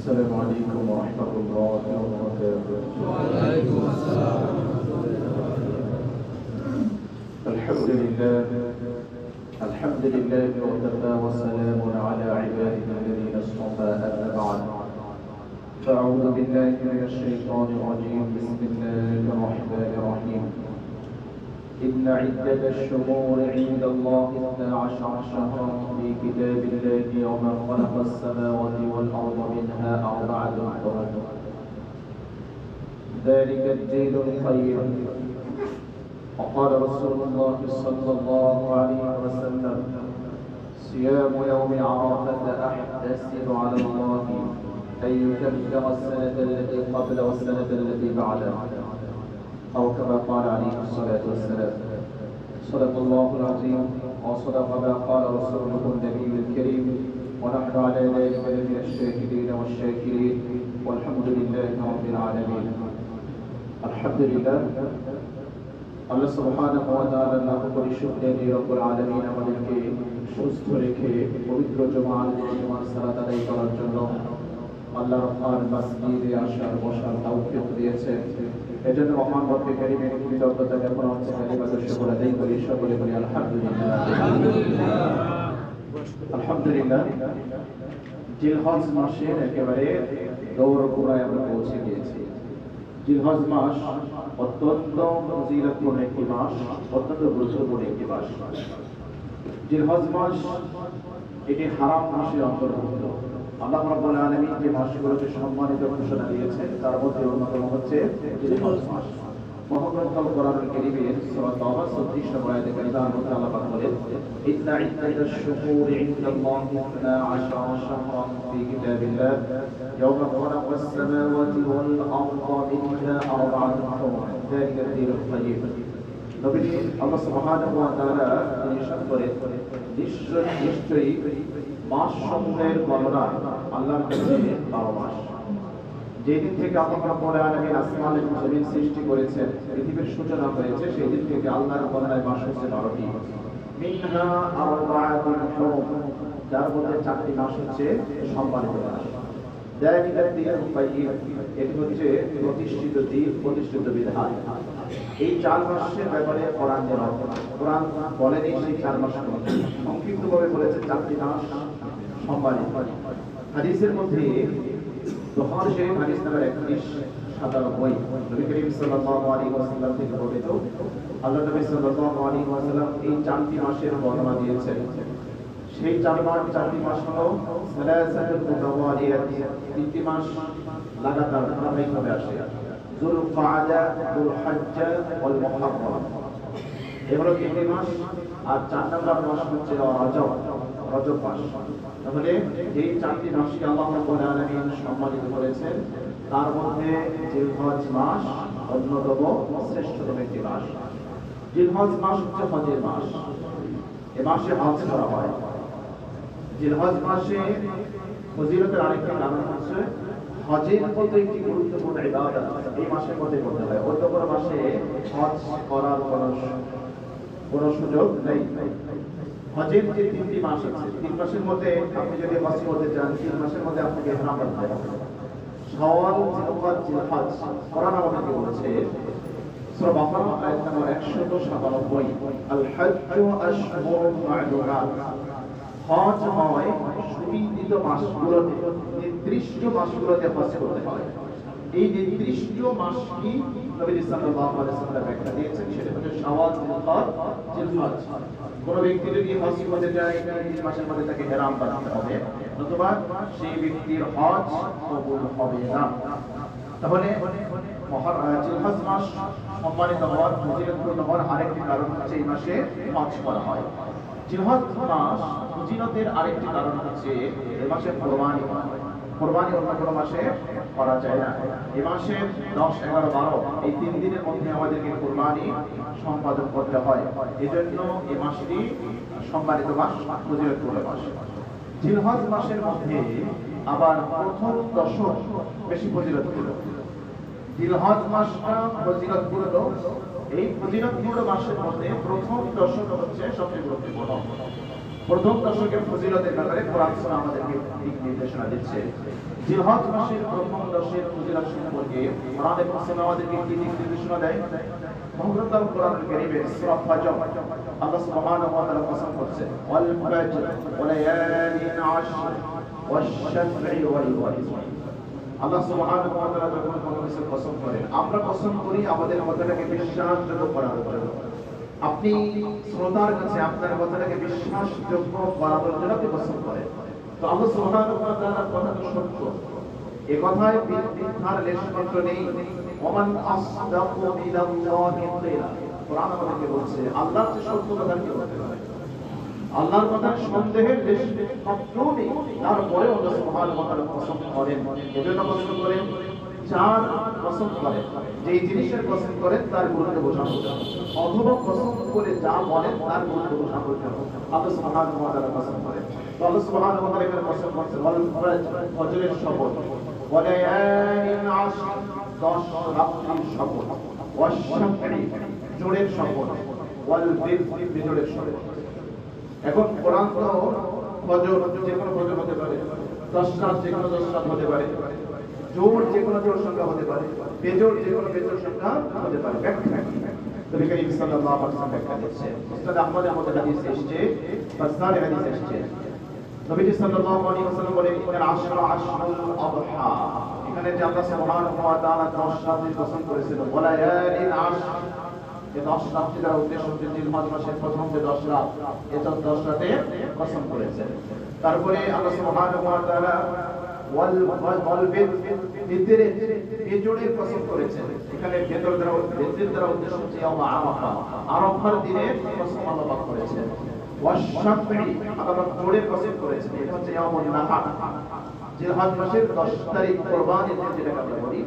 السلام عليكم ورحمة الله وبركاته. وعليكم السلام ورحمة الله. الحمد لله وكفى وسلام على عباده الذين اصطفى أما بعد. فأعوذ بالله من الشيطان الرجيم. بسم الله الرحمن الرحيم. إن عدة الشهور عند الله 12 شهرا في كتاب الله وما خلق السماوات والأرض منها 4 حرم ذلك الدين القيم. وقال رسول الله صلى الله عليه وسلم: صيام يوم عرفة أحتسب على الله أن يكفر السنة التي قبل والسنة التي بعدها، أو كما قال عليه الصلاة والسلام. صدق الله العظيم وصدق ما قال رسوله النبي الكريم، ونحن على ذلك من الشاهدين والشاكرين، والحمد لله رب العالمين. الحمد لله। আল্লাহ সুবহানাহু ওয়া তাআলা লাখ কোটি শুকরিয়া দিয়ে রব্বুল আলামিন আমাদেরকে সুস্থ রেখে পবিত্র জুমার সালাত আদায় করার জন্য আল্লাহর রহমান মসজিদে আসার বসার তৌফিক দিয়েছেন। এজন্য মহান রব্বে কারীমের কৃতজ্ঞতা জ্ঞাপন হচ্ছে। কালিমাতুশ শুকর আদায় করি, সকলে বলি আলহামদুলিল্লাহ। আলহামদুলিল্লাহ। জিলহজ মাসের একেবারে দৌড়গোড়ায় আমরা পৌঁছে গিয়েছি। জিলহজ মাস অত্যন্ত ফজিলতপূর্ণ একটি মাস, অত্যন্ত গুরুত্বপূর্ণ একটি মাস। জিলহজ মাস এটি হারাম মাসের অন্তর্ভুক্ত। আল্লাহ রাব্বুল আলামিন যে মাসগুলোকে সম্মানিত ঘোষণা দিয়েছেন তার মধ্যে অন্যতম হচ্ছে জিলহজ মাস। মহাগ্রন্থ কোরআনুল কারীমের সূরা তাওবা 36 নম্বর আয়াতে কারিমার মধ্যে আল্লাহ পাক বলেন: ইন্না ইদ্দাতাশ শুহুরি ইনদাল্লাহি 12 শাহরান ফি কিতাবিল্লাহ ইয়াওমা খালাকাস সামাওয়াতি ওয়াল আরদা মিনহা 4 হুরুম যালিকা ad-দীনুল কাইয়্যিম। নবীজি আল্লাহ সুবহানাহু ওয়া তাআলা তিনি ইরশাদ করেন, নিশ্চয়ই মাস সমূহের গণনা আল্লাহর কাছে 12 মাস। যেদিন থেকে আল্লাহ রাব্বুল আলামিন আসমান এবং জমিন সৃষ্টি করেছেন, পৃথিবীর সূচনা হয়েছে, সেই দিন থেকে আল্লাহর গণনায় মাস হচ্ছে 12টি। মিনহা আরবাআতুন হুরুম, যার মধ্যে 4টি মাস হচ্ছে সম্মানিত মাস। যালিকা ad-দীনুল কাইয়্যিম, এটি হচ্ছে প্রতিষ্ঠিত দিন, প্রতিষ্ঠিত বিধান। এই 4 মাসের ব্যাপারে কোরআন বলেনি সেই 4 মাস সংক্ষিপ্তভাবে বলেছে 4টি মাস সম্মানিত। হাদিসের মধ্যে বুখারী শরীফ হাদিস নাম্বার 3197 নবী করিম সাল্লাল্লাহু আলাইহি ওয়াসাল্লাম থেকে বর্ণিত, আল্লাহ নবী সাল্লাল্লাহু আলাইহি ওয়াসাল্লাম এই 4টি মাসের বর্ণনা দিয়েছেন। সেই 4টি মাস হলো সালাসাতুল মুতাওয়ালিয়াত, 3টি মাস লাগাতার ধারাবাহিকভাবে আসে। যুলকাআদা, যুলহজ্জা ওয়াল মুহররম, এগুলো 3টি মাস। আর 4 নম্বর মাস হচ্ছে রজব মাস। তাহলে এই 4টি মাসকে আল্লাহ রাব্বুল আলামিন সম্মানিত করেছেন, তার মধ্যে জিলহজ মাস অন্যতম শ্রেষ্ঠতম একটি মাস। জিলহজ মাস হচ্ছে হজের মাস। এ মাসে হজ করা হয়। জিলহজ মাসে ফজিলতের আরেকটি কারণ হচ্ছে হজের মতো একটি গুরুত্বপূর্ণ ইবাদত এই মাসের মধ্যে করতে হয়। অন্য কোনো মাসে হজ করার কোনো সুযোগ নেই। হজের যে 3টি মাস আছে, 3 মাসের মধ্যে আপনি যদি হজ করতে চান, 3 মাসের মধ্যে আপনাকে ইহরাম করতে হবে। শাওয়াল, জিলহজ, জিলহজ কোরআন আমাদেরকে বলেছে সূরা বাকারা আয়াত নম্বর 197, আল হজ্জু আশহুরুম মা'লুমাত, হজ হয় সুবিদিত মাসগুলোতে, নির্দিষ্ট মাসগুলোতে হজ করতে হয়। এই নির্দিষ্ট মাস কি নবী সাল্লাল্লাহু আলাইহি ওয়াসাল্লাম ব্যাখ্যা দিয়েছেন, সেটা হচ্ছে শাওয়াল, জিলহজ। কোন ব্যক্তি যদি হজ করতে যায়, এই মাসের মধ্যে তাকে ইহরাম বাঁধতে হবে, অথবা সেই ব্যক্তির হজ কবুল হবে না। তাহলে জিলহজ মাস সম্মানিত হওয়ার, ফজিলতপূর্ণ হওয়ার আরেকটি কারণ হচ্ছে এই মাসে হজ করা হয়। জিলহজ মাস ফজিলতের আরেকটি কারণ হচ্ছে এই মাসে কোরবানি হয়। কোরবানি অন্য কোনো মাসে করা যায় না। এই মাসে 10, 11, 12 এই 3 দিনের মধ্যে আমাদেরকে কোরবানি সম্পাদন করতে হয়। এজন্য এই মাসটি সম্মানিত মাস, ফজিলতপূর্ণ মাস। জিলহজ মাসের মধ্যে আবার প্রথম দশক বেশি ফজিলতপূর্ণ। জিলহজ মাসটা ফজিলতপূর্ণ। এই ফজিলতপূর্ণ মাসের মধ্যে প্রথম দশক হচ্ছে সবচেয়ে গুরুত্বপূর্ণ। প্রথম দশকের ফজিলতের ব্যাপারে কোরআন সুন্নাহ আমাদেরকে দিক নির্দেশনা দিচ্ছে। জিলহজ মাসের প্রথম দশের ফজিলত সম্পর্কে কোরআন এবং সুন্নাহ আমাদেরকে কি দিক নির্দেশনা দেয়? মহাগ্রন্থ কোরআনুল কারীমের সূরা ফাজর আল্লাহ সুবহানাহু ওয়া তাআলা কসম করছেন, ওয়াল ফাজর ওয়া লায়ালিন আশর ওয়াশ-শাফঈ ওয়াল ওয়াতর। আল্লাহ সুবহানাহু ওয়া তাআলা যখন কোনো কিছুর কসম করেন, আমরা কসম করি আমাদের কথাটাকে বিশ্বাসযোগ্য করার জন্য। আপনি শ্রোতার কাছে আপনার কথাটাকে বিশ্বাসযোগ্য করার জন্য আপনি কসম করেন। তো আল্লাহ সুবহানাহু ওয়া তাআলার কথা তো সত্য, এই কথায় মিথ্যার লেশমাত্র নেই। ওমান আসদাকু মিনাল্লাহি কিলা, কোরআন আমাদেরকে বলছে আল্লাহর চেয়ে সত্য কথা কি হতে পারে? আল্লাহর কথা সন্দেহের লেশমাত্র নেই। তারপরে আল্লাহ সুবহানাহু ওয়া তাআলা কসম করেন, এজন্য কসম করেন যার কসম করেন, যেই জিনিসের কসম করেন তার গুরুত্ব বোঝানো, অথবা কসম করে যা বলেন তার গুরুত্ব বোঝানোর জন্য আল্লাহ সুবহানাহু ওয়া তাআলা কসম করেন। তো আল্লাহ সুবহানাহু ওয়া তাআলা এখানে কসম করছেন, ওয়াল ফজরের শপথ, ওয়া লায়ালিন আশর, 10 রাত্রির শপথ, ওয়াশ-শাফঈ, জোড়ের শপথ, ওয়াল বিদর, বিজোড়ের শপথ। এখন কোরআন তো ফজর যে কোনো ফজর হতে পারে, 10 রাত যে কোনো 10 রাত হতে পারে, জোর যে কোনো জোর সংখ্যা হতে পারে, বেজোড় যে কোনো বেজোড় সংখ্যা হতে পারে। ব্যাখ্যা কি? নবী করিম সাল্লাল্লাহু আলাইহি ওয়াসাল্লাম ব্যাখ্যা দিয়েছেন। মুসনাদ আহমদ আমাদের হাদিস এসেছে, ফাসনাদ হাদিস এসেছে। নবীজি সাল্লাল্লাহু আলাইহি ওয়াসাল্লাম বলেন, ইন্নাল আশরা আশরুল আদহা, এখানে যে আল্লাহ সুবহানাহু ওয়া তাআলা 10 রাতের কসম করেছেন, ওয়ালা ইয়ালিন আশর, এই 10 রাতের দ্বারা উদ্দেশ্য হচ্ছে জিলহজ মাসের প্রথম যে 10 রাত, এই 10 রাতে কসম করেছেন। তারপরে আল্লাহ সুবহানাহু ওয়া তাআলা ওয়াল বিদরে, বিজোড়ের কসম করেছেন। এখানে বিদর দ্বারা উদ্দেশ্য হচ্ছে ইয়াউম আরাফা, আরাফার দিনে কসম আল্লাহ পাক করেছেন। ওয়াশ-শাফঈ, আল্লাহ জোড়ের কসম করেছেন, এটা হচ্ছে ইয়াউমুন নাহর, জিলহজ মাসের 10 তারিখ কুরবানির দিন যেটাকে আমরা বলি,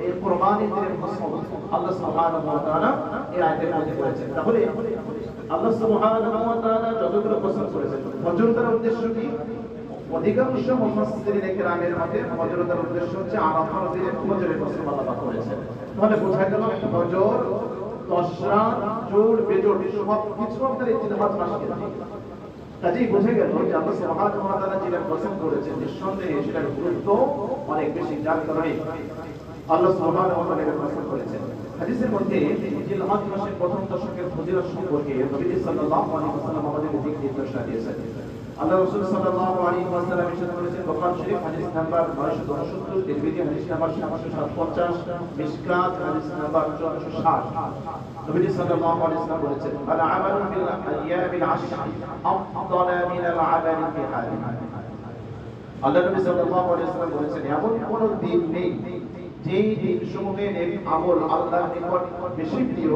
এই কুরবানির দিনের কসম আল্লাহ সুবহানাহু ওয়া তাআলা এই আয়াতের মধ্যে করেছেন। তাহলে আল্লাহ সুবহানাহু ওয়া তাআলা যতগুলো কসম করেছেন, ফজর দ্বারা উদ্দেশ্য কি? অধিকাংশ মুফাসসিরিনে কেরামের মতে ফজর দ্বারা উদ্দেশ্য হচ্ছে আরাফার দিনের ফজরের কসম আল্লাহ পাক করেছেন। তাহলে বোঝা গেল ফজর, 10 রাত, জোড় বেজোড় সব কিছু আপনার এই জিলহজ মাসে। কাজেই বোঝা গেল যে আল্লাহ সুবহানাহু ওয়া তাআলা যেটা কসম করেছেন নিঃসন্দেহে সেটার গুরুত্ব অনেক বেশি, যার কারণে আল্লাহ সুবহানাহু ওয়া তাআলা এটা কসম করেছেন। হাদিসের মধ্যে জিলহজ মাসের প্রথম দশকের ফজিলত সম্পর্কে নবী সাল্লাল্লাহু আলাইহি ওয়াসাল্লাম আমাদের দিক নির্দেশনা দিয়েছেন। আল্লাহ রাসূল সাল্লাল্লাহু আলাইহি ওয়াসাল্লাম ইরশাদ করেছেন, বুখারী শরীফ হাদিস নাম্বার 969, তিরমিজি হাদিস নাম্বার 757, মিশকাত হাদিস নাম্বার 460। নবী সাল্লাল্লাহু আলাইহি ওয়াসাল্লাম বলেছেন, আল আমালু ফিল আইয়ামিল আশর আফদালু মিনাল আমালি ফি হালিহা। আল্লাহ নবী সাল্লাল্লাহু আলাইহি ওয়াসাল্লাম বলেছেন, এমন কোন দিন নেই যেই দিনসমূহে নেক আমল আল্লাহর নিকট বেশি প্রিয়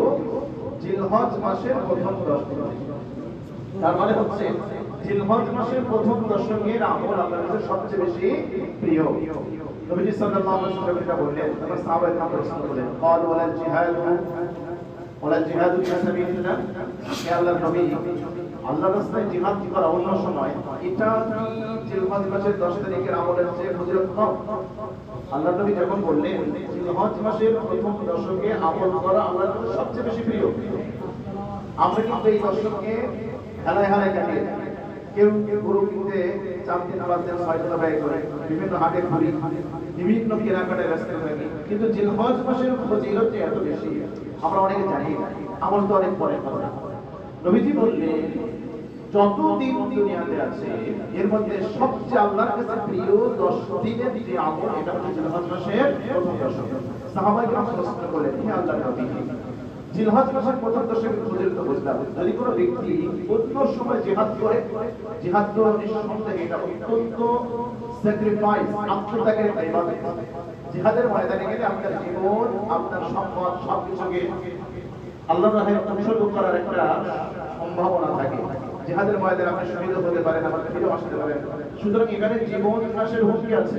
জিলহজ মাসের প্রথম 10 দিন। তার মানে হচ্ছে জিলহজ মাসের প্রথম দশকের আমল আল্লাহর কাছে সবচেয়ে বেশি প্রিয়। নবী সাল্লাল্লাহু আলাইহি ওয়াসাল্লাম এটা বললেন, তারপর সাহাবায়ে কেরাম প্রশ্ন করলেন, ক্বালু ওয়ালাল জিহাদু ফি সাবিলিল্লাহ, হে আল্লাহর নবী, আল্লাহর রাস্তায় জিহাদ করা অন্য সময় এটা কি জিলহজ মাসের 10 তারিখের আমলের চেয়ে ফজিলত কম? আল্লাহর নবী যখন বললেন জিলহজ মাসের প্রথম দশকে আমল করা আল্লাহর কাছে সবচেয়ে বেশি প্রিয়, আমরা কিন্তু এই দশকে হেলায় হেলায় কাটিয়ে থাকি। কেউ গরু কিনতে 4 দিন 5 দিন 6 টাকা ব্যয় করে, বিভিন্ন হাটে ঘুরি, বিভিন্ন কেনাকাটায় ব্যস্ত থাকি, কিন্তু জিলহজ মাসের ফজিলত যে এত বেশি আমরা অনেকে জানি না, আমল তো অনেক পরে কথা। নবীজি বললেন, যত দিন দুনিয়াতে আছে এর মধ্যে সবচেয়ে আল্লাহর কাছে প্রিয় 10 দিনের যে আমল, এটা হচ্ছে জিলহজ মাসের প্রথম দশক। সাহাবায়ে কেরাম প্রশ্ন করলেন, হে আল্লাহর নবী, জিলহজ মাসের প্রথম দশকের ফজিলত বুঝলাম, যদি কোনো ব্যক্তি অন্য সময় জিহাদ করে, জিহাদ তো নিঃসন্দেহে এটা অত্যন্ত স্যাক্রিফাইস, আত্মত্যাগের একটা ইবাদত। জিহাদের ময়দানে গেলে আপনার জীবন, আপনার সম্পদ সবকিছুকে আল্লাহর রাহে উৎসর্গ করার একটা সম্ভাবনা থাকে। জিহাদের ময়দানে আপনি শহীদ হতে পারেন, আবার ফিরে আসতে পারেন। সুতরাং এখানে জীবন নাশের হুমকি আছে,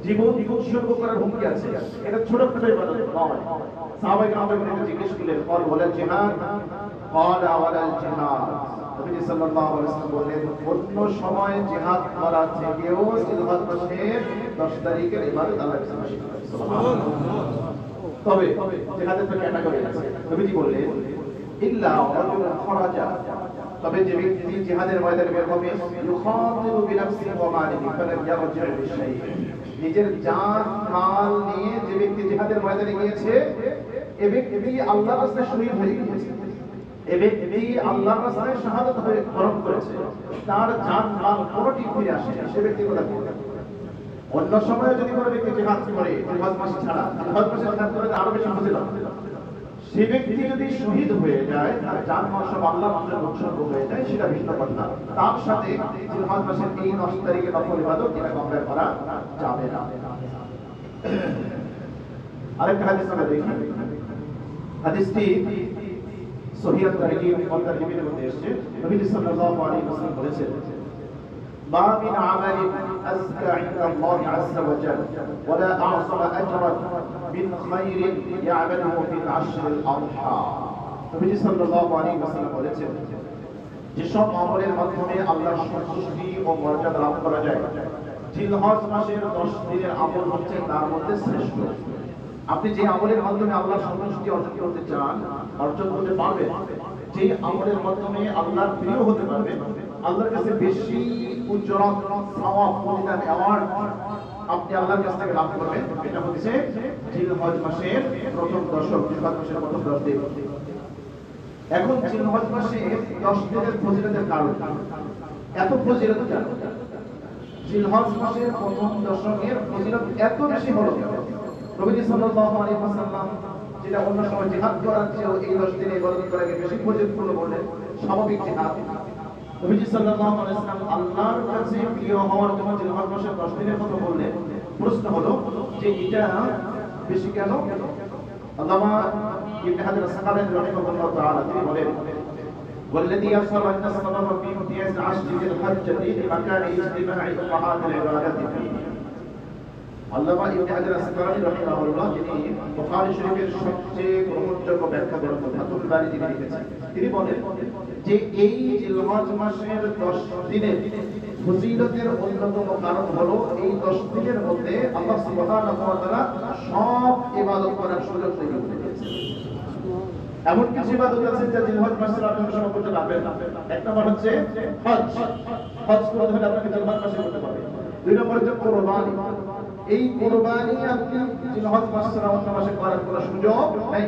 জীবন উৎসর্গ করার হুমকি আছে। এটা ছোটখাটো ইবাদত নয়। সাহাবায়ে কেরাম জিজ্ঞেস করলেন, ক্বাল ওয়ালাল জিহাদ, ক্বালা ওয়ালাল জিহাদ। নবী সাল্লাল্লাহু আলাইহি ওয়াসাল্লাম বললেন, অন্য সময় জিহাদ করা থেকেও জিলহজ মাসের 10 তারিখের ইবাদত আল্লাহর কাছে বেশি। সুবহানাল্লাহ। তবে জিহাদের তো ক্যাটাগরি আছে। নবীজি বললেন, ইল্লা রাজুল খরাজা, তবে যে ব্যক্তি জিহাদের ময়দানে বের হবে ইউখাতিরু বিনাফসিহি ওয়া মালিহি ফালাম ইয়ারজি' বিশাই'ইন, নিজের জান মাল নিয়ে যে ব্যক্তি জিহাদের ময়দানে গিয়েছে এ ব্যক্তি আল্লাহর রাস্তায় শহীদ হয়ে গিয়েছে, এ ব্যক্তি আল্লাহর রাস্তায় শাহাদাত হয়ে বরণ করেছে, তার জান মাল কোনটি ফিরে আসে না, সে ব্যক্তি কথা বলতে। অন্য সময়ে যদি কোনো ব্যক্তি জিহাদ করে জিহাদ মাস ছাড়া জিহাদ মাসে জিহাদ করে আরো বেশি ফজিলত, সে ব্যক্তি যদি শহীদ হয়ে যায় তার জান মাল সব আল্লাহর নামে উৎসর্গ হয়ে যায়, সেটা ভিন্ন কথা। তার সাথে জিহাদ মাসের এই 10 তারিখে নফল ইবাদত এটা কম্পেয়ার করা যাবে না। আরেকটা হাদিস আমরা দেখি, হাদিসটি সহিহ তারগীব ওয়া তারহিবের মধ্যে এসেছে। নবী সাল্লাল্লাহু আলাইহি ওয়াসাল্লাম বলেছেন, মা মিন আমালিন আযকা ইনদাল্লাহি আযজা ওয়া জাল্লা ওয়া লা আ'যামা আজরান মিন খায়রিন ইয়া'মালুহু ফিল আশরিল আযহা। নবী সাল্লাল্লাহু আলাইহি ওয়াসাল্লাম বলেছেন, যেসব আমলের মাধ্যমে আল্লাহর সন্তুষ্টি ও মর্যাদা লাভ করা যায়, জিলহজ মাসের 10 দিনের আমল হচ্ছে তার মধ্যে শ্রেষ্ঠ। আপনি যে আমলের মাধ্যমে আল্লাহর সন্তুষ্টি অর্জন করতে চান, অর্জন করতে পারবেন, যে আমলের মাধ্যমে আল্লাহর প্রিয় হতে পারবেন, আল্লাহর কাছে বেশি উজ্জ্বল সওয়াব প্রতিদান অ্যাওয়ার্ড আপনি আল্লাহর কাছ থেকে লাভ করবেন, এটা হচ্ছে জিলহজ মাসের প্রথম দশক, জিলহজ মাসের প্রথম 10 দিন। এখন জিলহজ মাসে 10 দিনের ফজিলতের কারণ এত ফজিলত কেন? জিলহজ মাসের প্রথম দশকের ফজিলত এত বেশি হলো নবী সাল্লাল্লাহু আলাইহি ওয়াসাল্লাম যেটা অন্য সময় জিহাদ করার চেয়ে এই 10 দিনে ইবাদত করাকে বেশি ফজিলতপূর্ণ বললেন। স্বাভাবিক জিহাদ নবী সাল্লাল্লাহু আলাইহি ওয়াসাল্লাম আল্লাহর কাছে প্রিয় হওয়ার জন্য জিলহজ মাসের 10 দিনের কথা বললেন। প্রশ্ন হলো যে এটা বেশি কেন? আল্লামা ইবনে হাজার আসকালানী রাহিমাহুল্লাহ তাআলা তিনি বলেন, والذي يصل أن السبب في امتياز عشر ذي الحجة لمكان اجتماع أمهات العبادات فيه। আল্লামা ইবনে হাজার আসকালানী রাহিমাহুল্লাহ যিনি বুখারী শরীফের সবচেয়ে গ্রহণযোগ্য ব্যাখ্যা গ্রন্থ ফাতুল বারী যিনি লিখেছেন, তিনি বলেন যে এই জিলহজ মাসের 10 দিনের ফজিলতের অন্যতম কারণ হলো এই 10 দিনের মধ্যে আল্লাহ সুবহানাহু ওয়া তাআলা সব ইবাদত করার সুযোগ তৈরি করে দিয়েছেন। এমন কিছু ইবাদত আছে যা জিলহজ মাসের আপনি সময় করতে পারবেন না। এক নম্বর হচ্ছে হজ, হজ করতে হলে আপনাকে জিলহজ মাসে করতে হবে। দুই নম্বর হচ্ছে কুরবানি, এই কুরবানি আপনি জিলহজ মাসের অন্য মাসে করার কোনো সুযোগ নেই।